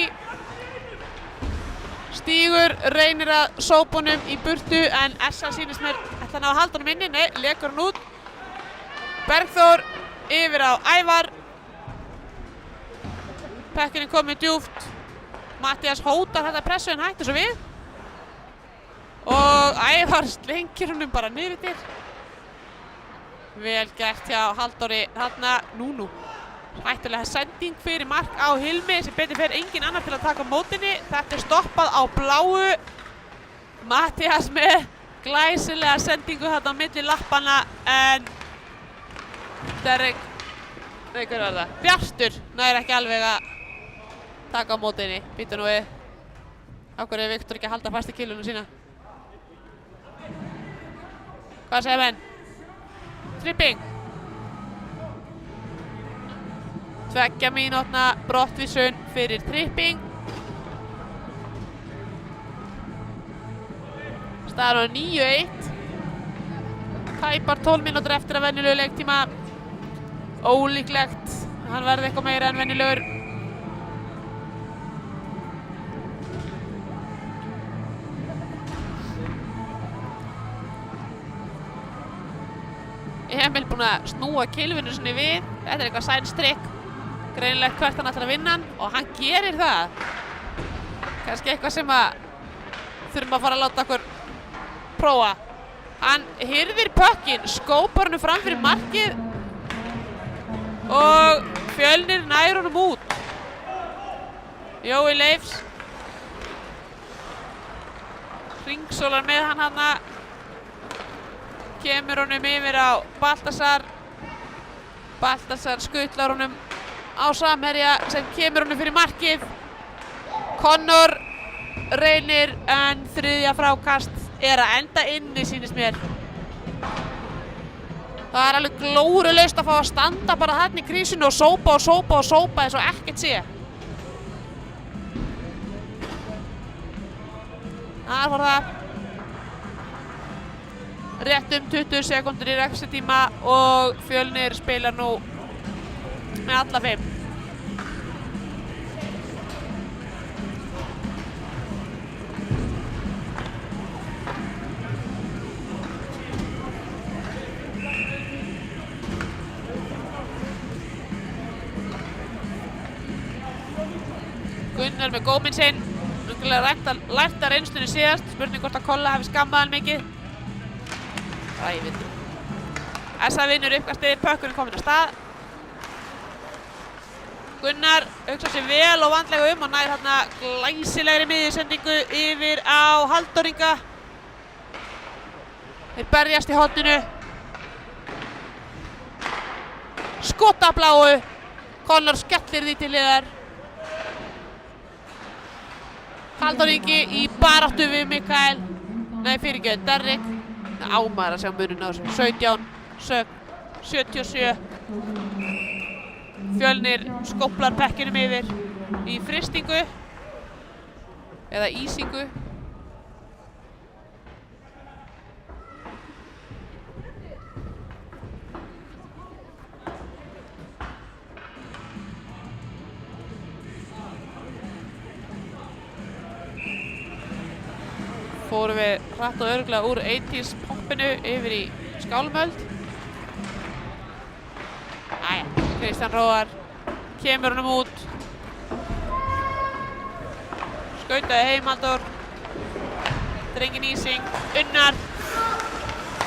Stígur reynir að sópa honum í burtu en Essa sýnist mér ætla hann að halda honum inni. Nei, lekur hann út. Bergþór yfir á Ævar. Pekkurinn komið djúpt. Matthías hótar þetta pressu en hættir svo við. Og Ævar slengir honum bara niður yfir. Vel gert hjá Halldóri þarna. Nú. Hættulega sending fyrir mark á Hilmi sem betur fer engin annar til að taka á mótinni. Þetta er stoppað á bláu. Matthías með glæsilega sendingu þarna á milli lappana en Derek, nei hver var það? Bjartur nær ekki alveg að taka á mótinni. Býtu nú við. Af hverju er Viktor ekki að halda fast í kilunum sína? Hvað segja menn? Tripping. 2 mínútna brottvísun fyrir tripping. Staðan á 9-1. Tæpar 12 mínútur eftir að venjulegu leiktíma. Ólíklegt. Hann verði eitthvað meira en venjulegur. Emil búinn að snúa kilvinu sinni við. Þetta er eitthvað sænstrikk. Greinilegt hvert hann ætlar að vinna hann og hann gerir það. Kannski eitthvað sem að þurfum að fara að láta okkur prófa. Hann hirðir puckinn, skópar hann fram fyrir markið og Fjölnir nær honum út. Jói Leifs hringsólar með hann hana. Kemur honum yfir á Baltasar. Baltasar skutlar honum á samherja sem kemur honum fyrir markið. Connor reynir en þriðja frákast er að enda inni sýnist mér. Það er alveg glórulaust að fá að standa bara þarna í krísinu og sópa eins og ekkert sé. Þar var það. Rétt 20 sekúndur í rekstutíma og Fjölnir spilar nú með alla 5. Gunnar með góminn sinn. Lært að reynslunni síðast. Spurning hvort að Kolla hafi skammað hann mikið. Ræðið. Essa vinnur uppkastið, pökkurinn kominn á stað. Gunnar hugsa sér vel og vandlega og nær hérna glæsilegri miðjusendingu yfir á Halldór Inga. Þeir berjast í horninu. Skota bláu. Connor skellir því til hliðar. Halldór Ingi í baráttu við Mikael. Nei, fyrirgefðu, Derrick. Það ámaður að sjá muninn á þessu. 17, 77. Fjölnir skóplar pekkinum yfir í frystingu eða ísingu. Fórum við hratt og örugglega úr 80s poppinu yfir í skálmöld. Æja, Kristján Róðar kemur honum út. Skautaði heim Halldór. Drengin ísing, Unnar.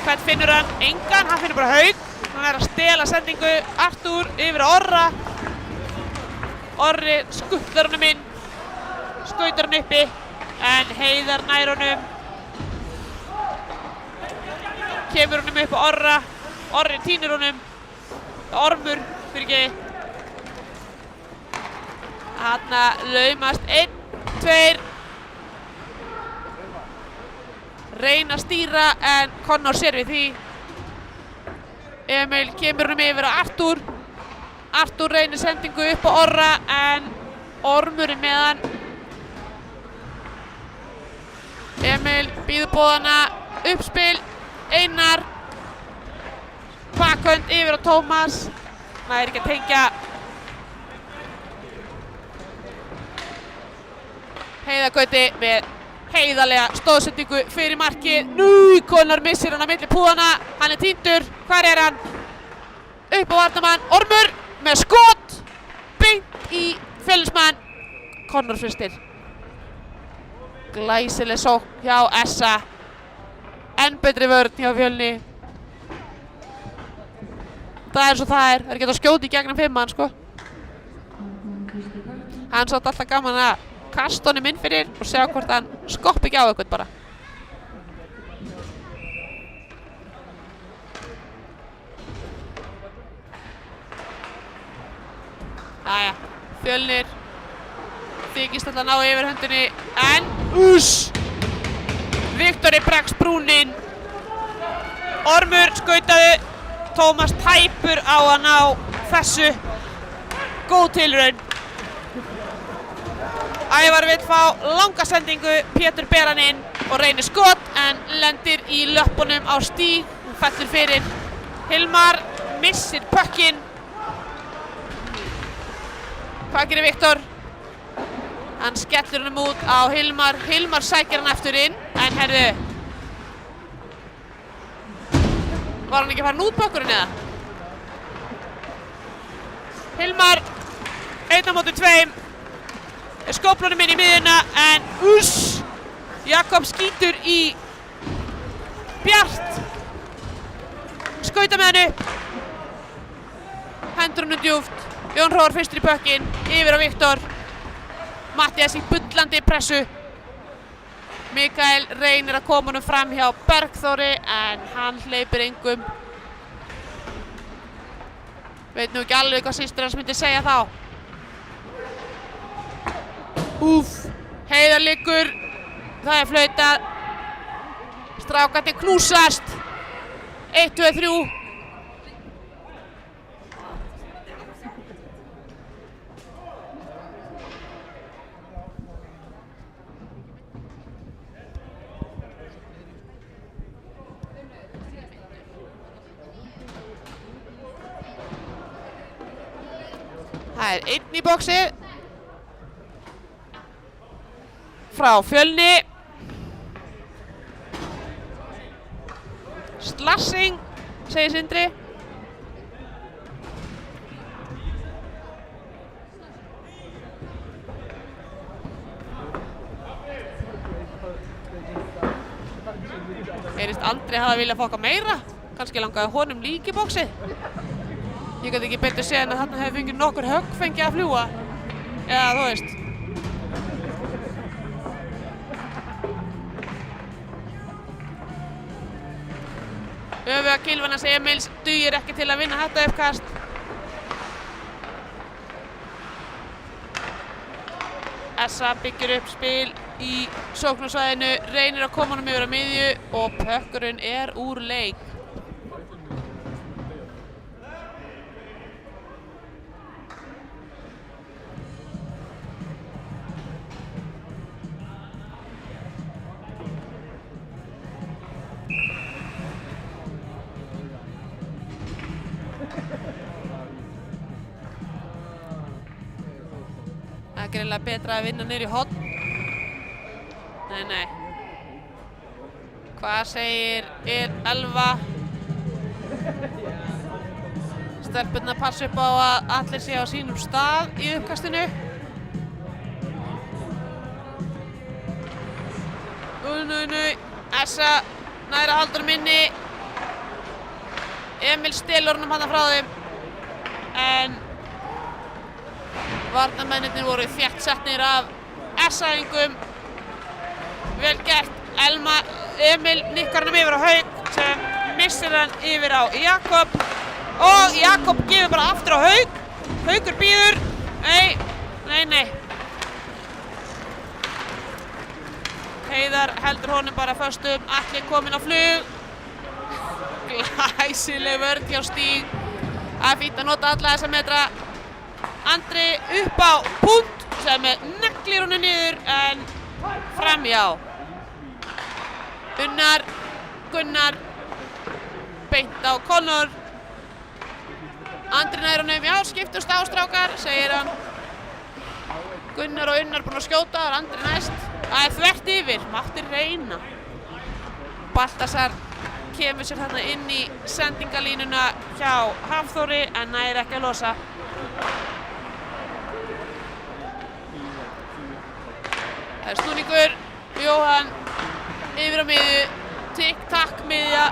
Hvern finnur hann? Engan, hann finnur bara Hauk. Hann að stela sendingu, Artúr yfir á Orra. Orri skutlar honum inn. Skautar hann uppi, en Heiðar nær honum. Kemur honum upp á Orra. Orri tínir honum. Ormur, fyrirgeði. Þarna laumast 1, 2. Reyna að stýra en Connor sér við því. Emil kemur honum yfir á Artúr. Artúr reynir sendingu upp á Orra en Ormur er með hann. Emil býður boðana. Uppspil. Einar. Bakhönd yfir á Tómas. Næri ekki að tengja. Heiðar Gauti með heiðarlega stóðsendingu fyrir markið. Connor missir hann á milli púðana. Hann er týndur. Hvar er hann? Upp á varnarmann. Ormur með skot. Beint í Fjölnismann. Connor fyrstir. Glæsileg sókn hjá Essa. Enn betri vörn hjá Fjölni. Það er svo það er. Það er ekki að skjóta í gegnum 5-mann, sko. Hann sátt alltaf gaman að kasta honum inn fyrir og sjá hvort hann skoppi ekki á eitthvað bara. Jæja, Fjölnir þykist alltaf að ná yfir höndinni, en Viktori bregst brúnin. Ormur skautaði. Tómas tæpur á að ná þessu. Góð tilraun. Ævar vill fá langa sendingu. Pétur ber hann inn og reynir skot en lendir í löppunum á Stíg. Fellur fyrir. Hilmar missir pökkinn. Hvað gerir Viktor? Hann skellir honum út á Hilmar. Hilmar sækir hann aftur inn. En herðu, var hann ekki farin út pökkurinn eða? Hilmar, 1-2. Skóplar honum inn í miðjuna en Jakob skýtur í Bjart. Skauta með hann upp. Hendur honum djúpt. Jón Hróðar fyrstur í pökkinn. Yfir á Viktor. Mattias í bullandi pressu. Mikael reynir að koma honum fram hjá Bergþóri en hann hleypir engum. Veit nú ekki alveg hvað systir hans myndi segja þá. Heiðar liggur. Það er flautað. Strákarnir knúsast. 1, 2, 3. Það er 1 í boxið frá Fjölni. Slassing, segir Sindri. Heyrist Andri hafa viljað fá eitthvað meira. Kannski langaði honum líka í boxið. Ég get ekki betur séð en að þarna hefði fengið nokkur högg fengið að fljúga. Eða þú veist. Öfuga Kilvanars Emils dugir ekki til að vinna þetta uppkast. SA byggir upp spil í sóknarsvæðinu, reynir að koma honum yfir á miðju og pökkurinn er úr leik. Það er greinilega betra að vinna niður í horn. Nei. Hvað segir Elva? Stelpurnar passa upp á að allir séu á sínum stað í uppkastinu. Nei. SA nær að halda honum inni. Emil stelur honum hana frá þeim. En varnarmennirnir voru þétt setnir af SA-ingum. Vel gert. Emil nikkar hann yfir á Hauk sem missir hann yfir á Jakob. Og Jakob gefur bara aftur á Hauk. Haukur býður. Nei. Heiðar heldur honum bara föstum. Atli kominn á flug. Glæsileg vörn hjá Stíg. Það er fínt að nota alla þessa metra. Andri upp á punkt sem neglir honum niður en framhjá. Gunnar beint á Conor. Andri nær honum, já, skiptust á strákar, segir hann. Gunnar og Unnar búin að skjóta, það er Andri næst. Það er þvert yfir, mátti reyna. Baltasar kemur sér þarna inn í sendingalínuna hjá Hafþóri en nær ekki að losa. Það er snúningur, Jóhann yfir á miðju, tikk-takk miðja.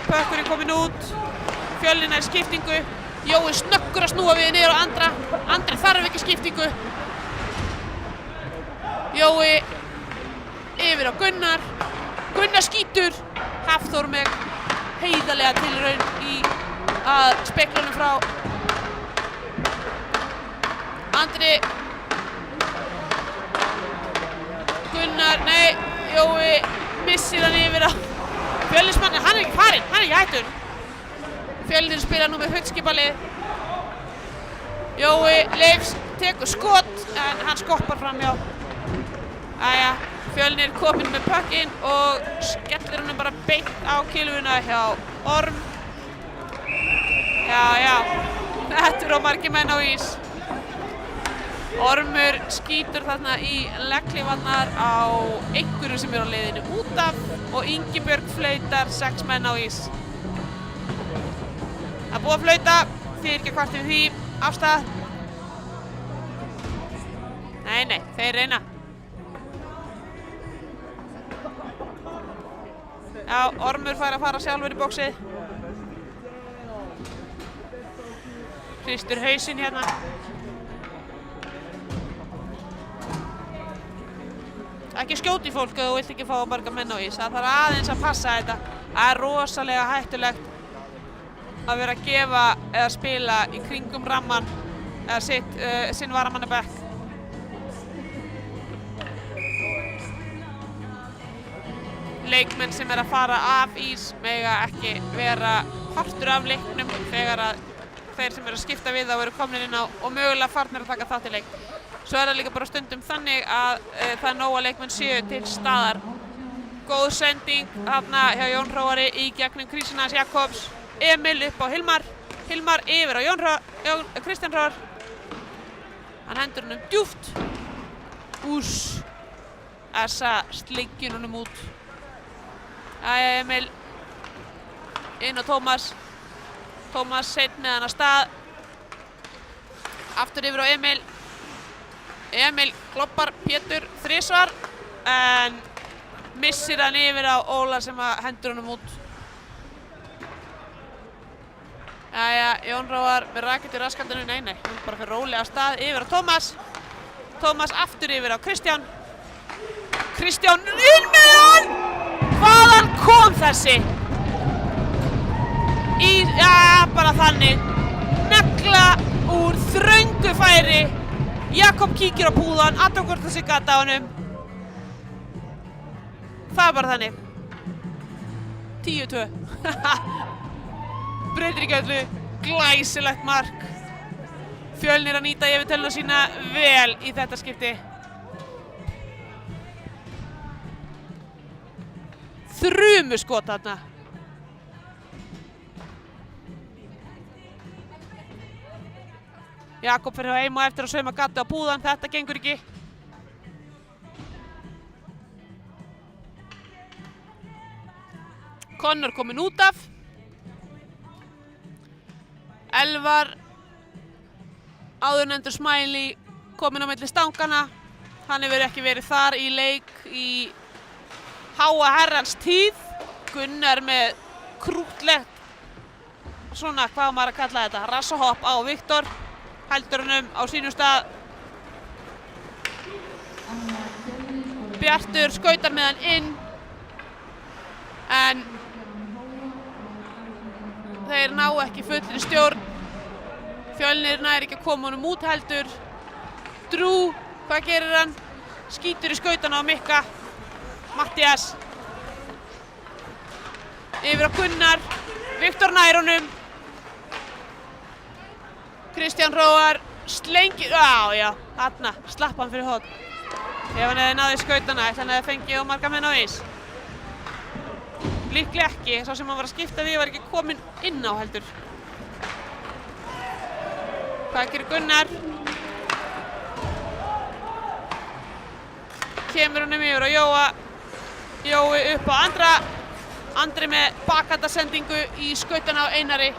Pökkurinn kominn út, Fjölnir nær skiptingu. Jói snöggur að snúa við niður á Andra. Andri þarf ekki skiptingu. Jói yfir á Gunnar. Gunnar skýtur. Hafþór með heiðarlega tilraun í að spekla honum frá. Andri. Gunnar, nei, Jói missir hann yfir á Fjölnismann. Hann er ekki farinn, hann er ekki hættur. Fjölnir spila nú með hundskipalið. Jói Leifs tekur skot en hann skoppar framhjá. Æja, Fjölnir kominn með pökkinn og skellir honum bara beint á kilvuna hjá Orm. Já, þetta eru margir menn á ís. Ormur skýtur þarna í legghlifarnar á einhverju sem er á leiðinu út af og Ingibjörg flautar 6 menn á ís. Það er búið að flauta, þið ekki að kvart yfir því, afstæð. Nei, þeir reyna. Já, Ormur fær að fara sjálfur í bóksið. Hristur hausinn hérna. Ekki skjóti fólk ef þú vilt ekki fá marga menn á ís. Það þarf aðeins að passa þetta. Það er rosalega hættulegt að vera að gefa eða spila í kringum ramman eða sinn varamannabekk. Leikmenn sem er að fara af ís mega ekki vera partur af leiknum þegar að þeir sem eru að skipta við þá eru komnir inn á og mögulega farnir að taka þátt í leik. Svo er það líka bara stundum þannig að það er nóg að leikmenn séu til staðar. Góð sending þarna hjá Jón Hróari í gegnum Kristján Jakobs. Emil upp á Hilmar. Hilmar yfir á Kristján Hróar. Hann hendur honum djúpt. Úss. SA slengir honum út. Æja, Emil. Inn á Tómas. Tómas seitt með hann að stað. Aftur yfir á Emil. Emil kloppar Pétur þrisvar en missir hann yfir á Óla sem hendur honum út. Jæja, Jón Róar með rakett í raskaldinu, nei, hann bara fyrir rólega af stað yfir á Tómas. Tómas aftur yfir á Kristján. Kristján inn með hann! Hvaðan kom þessi? Bara þannig. Negla úr þröngu færi. Jakob kíkir á púðan, aðtökum hvort þessi gata á honum. Það er bara þannig. 10-2. Breytir ekki öllu, glæsilegt mark. Fjölnir að nýta yfirtöluna sína vel í þetta skipti. Þrumuskot þarna. Jakob fyrir heim og eftir að sauma gatu á púðan, þetta gengur ekki. Connor kominn út af. Elvar, áðurnefndur Smiley, kominn á milli stangana. Hann hefur ekki verið þar í leik í háa herrans tíð. Gunnar með krútlegt, svona hvað maður að kalla þetta, rassahopp á Viktor. Heldur honum á sínum stað. Bjartur skautar með hann inn. En þeir ná ekki fullri stjórn. Fjölnir nær ekki að koma honum út heldur. Drew, hvað gerir hann? Skýtur í skautana á Mikka. Mattias. Yfir á Gunnar. Viktor nær honum. Kristján Róar slengir, já, þarna, slapp hann fyrir hótt. Ef hann hefði náði skautana, ætla hann hefði fengið og marga menn á ís. Líklega ekki, sá sem hann var að skipta við var ekki kominn inn á heldur. Hvað gerir Gunnar? Kemur honum yfir á Jóa. Jói upp á Andra. Andri með bakhandasendingu í skautana á Einari.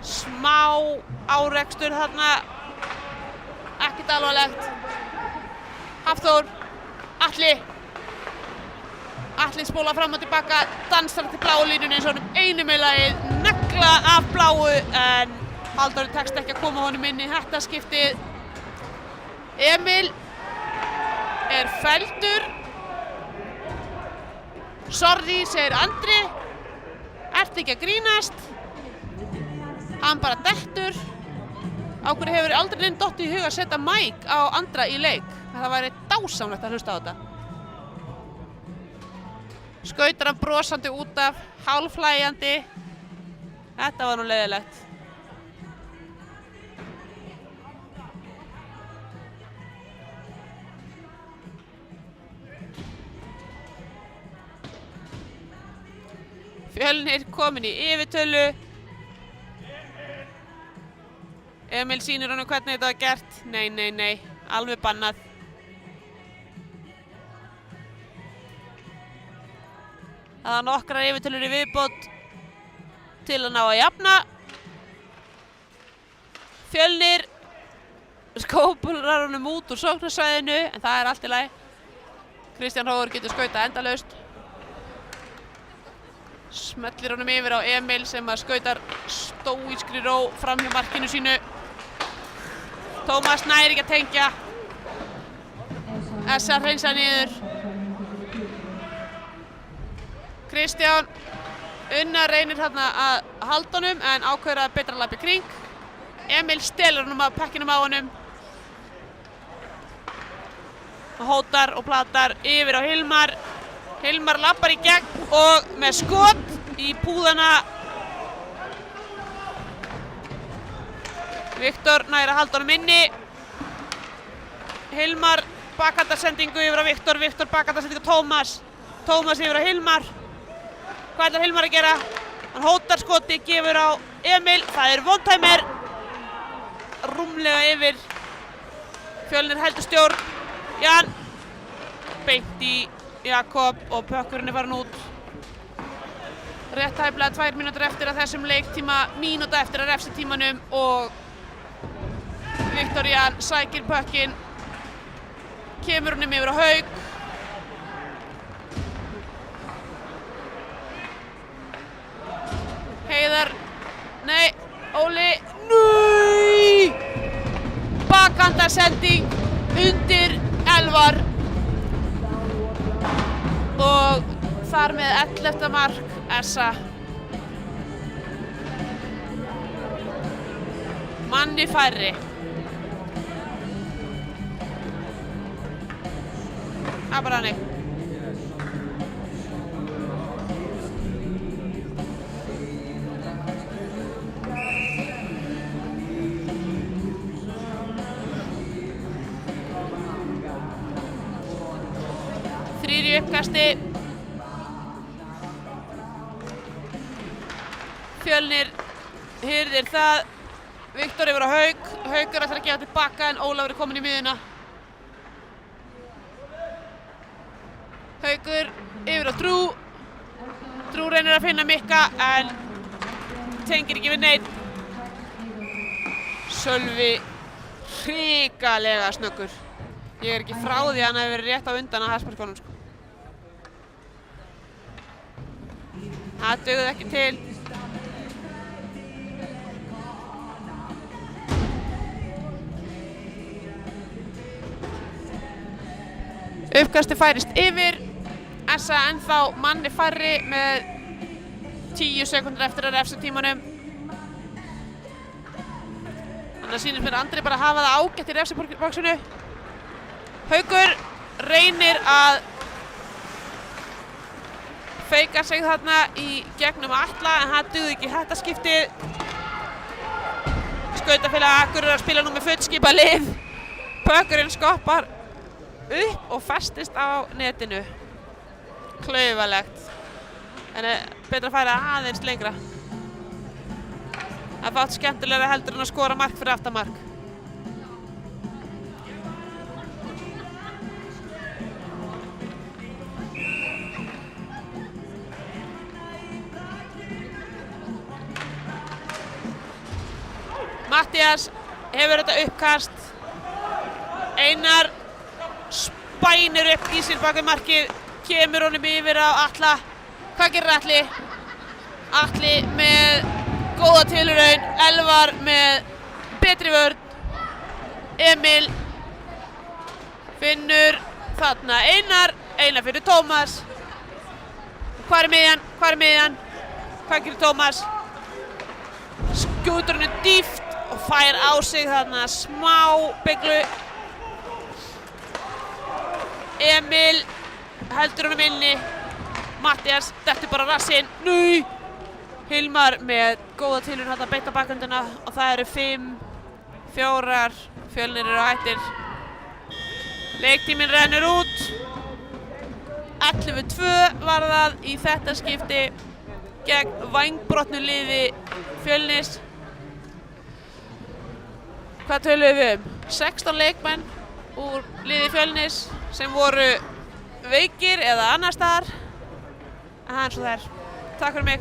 Smá árekstur þarna. Ekkert alvarlegt. Hafþór. Atli spóla fram og tilbaka, dansar til bláu línunni eins og honum einum í lagið, negla af bláu en Halldóri tekst ekki að koma honum inn í þetta skiptið. Emil er felldur. Sorry, segir Andri. Ertu ekki að grínast? Hann bara dettur. Á hverju hefur aldrei neinn dottið í hug að setja mic á Andra í leik. Það væri dásamlegt að hlusta á þetta. Skautar hann brosandi út af, hálfhlæjandi. Þetta var nú leiðilegt. Fjölnir kominn í yfirtölu. Emil sýnir honum hvernig þetta var gert. Nei, alveg bannað. Það var nokkrar yfirtölur í viðbót til að ná að jafna. Fjölnir skópular honum út úr sóknarsvæðinu, en það er allt í lagi. Kristján Róar getur skautað endalaust. Smellir honum yfir á Emil sem að skautar stóískri ró fram hjá markinu sínu. Tómas nær ekki að tengja. Essa hreinsa niður. Kristján Unnar reynir þarna að halda honum en ákveður að betra labba í kring. Emil stelur honum af pekkinum á honum. Og hótar og platar yfir á Hilmar. Hilmar labbar í gegn og með skot í púðana. Viktor nær að halda honum inni. Hilmar bakhandasendingu yfir á Viktor. Viktor bakhandasendingu á Tómas. Tómas yfir á Hilmar. Hvað ætlar Hilmar að gera? Hann hótar skoti, gefur á Emil. Það er one-timer. Rúmlega yfir. Fjölnir heldur stjórn. Jan. Beint í Jakob og pökkurinn er farin út. Rétt tæplega 2 mínútur eftir að þessum leiktíma, mínúta eftir að refsitímanum og Viktor Jan sækir pökkinn. Kemur honum yfir á Hauk. Geggjað sending undir Elvar og þar með 11. mark SA. Manni færri. Það er bara hannig. Þrír í uppkasti. Fjölnir hirðir það. Viktor yfir á Hauk. Haukur ætlar að gefa tilbaka en Ólafur er komin í miðjuna. Haukur yfir á Drú. Drú reynir að finna Mikka en tengir ekki við neitt. Sölvi hrikalega snöggur. Ég er ekki frá því að hann hefur verið rétt á undan að Hesperkonum sko. Það dugði ekki til. Uppkasti færist yfir. SA ennþá manni færri með 10 sekúndur eftir að refsitímanum. Þannig að sýnist mér Andri bara hafa það ágætt í refsibóksinu. Haukur reynir að feika sig þarna í gegnum Atla en það dugði ekki þetta skiptið. Skautafélag Akureyrar að spila nú með fullskipað lið. Pökkurinn skoppar upp og festist á netinu. Klaufalegt. En betra að færa aðeins lengra. Það er fátt skemmtilega heldur en að skora mark fyrir aftamark. Mattías hefur þetta uppkast. Einar spænir upp í sér bak við markið, kemur honum yfir á Atla. Hvað gerir Atli? Atli með góða tilraun, Elvar með betri vörn. Emil finnur þarna Einar fyrir Tómas. Hvar er miðjan? Hvað gerir Tómas? Skjótur henni dýft og fær á sig þarna smá beyglu. Emil heldur honum inni. Mattías dettur bara rassinn. Nei! Hilmar með góða tilraun þarna beint á bakhöndina og það eru 5-4. Fjölnir eru á hættir. Leiktíminn rennur út. 11-2 var það í þetta skipti gegn vængbrotnu liði Fjölnis. Hvað töluðum við 16 leikmenn úr liði Fjölnis sem voru veikir eða annars staðar. En það er eins og það er. Takk fyrir mig.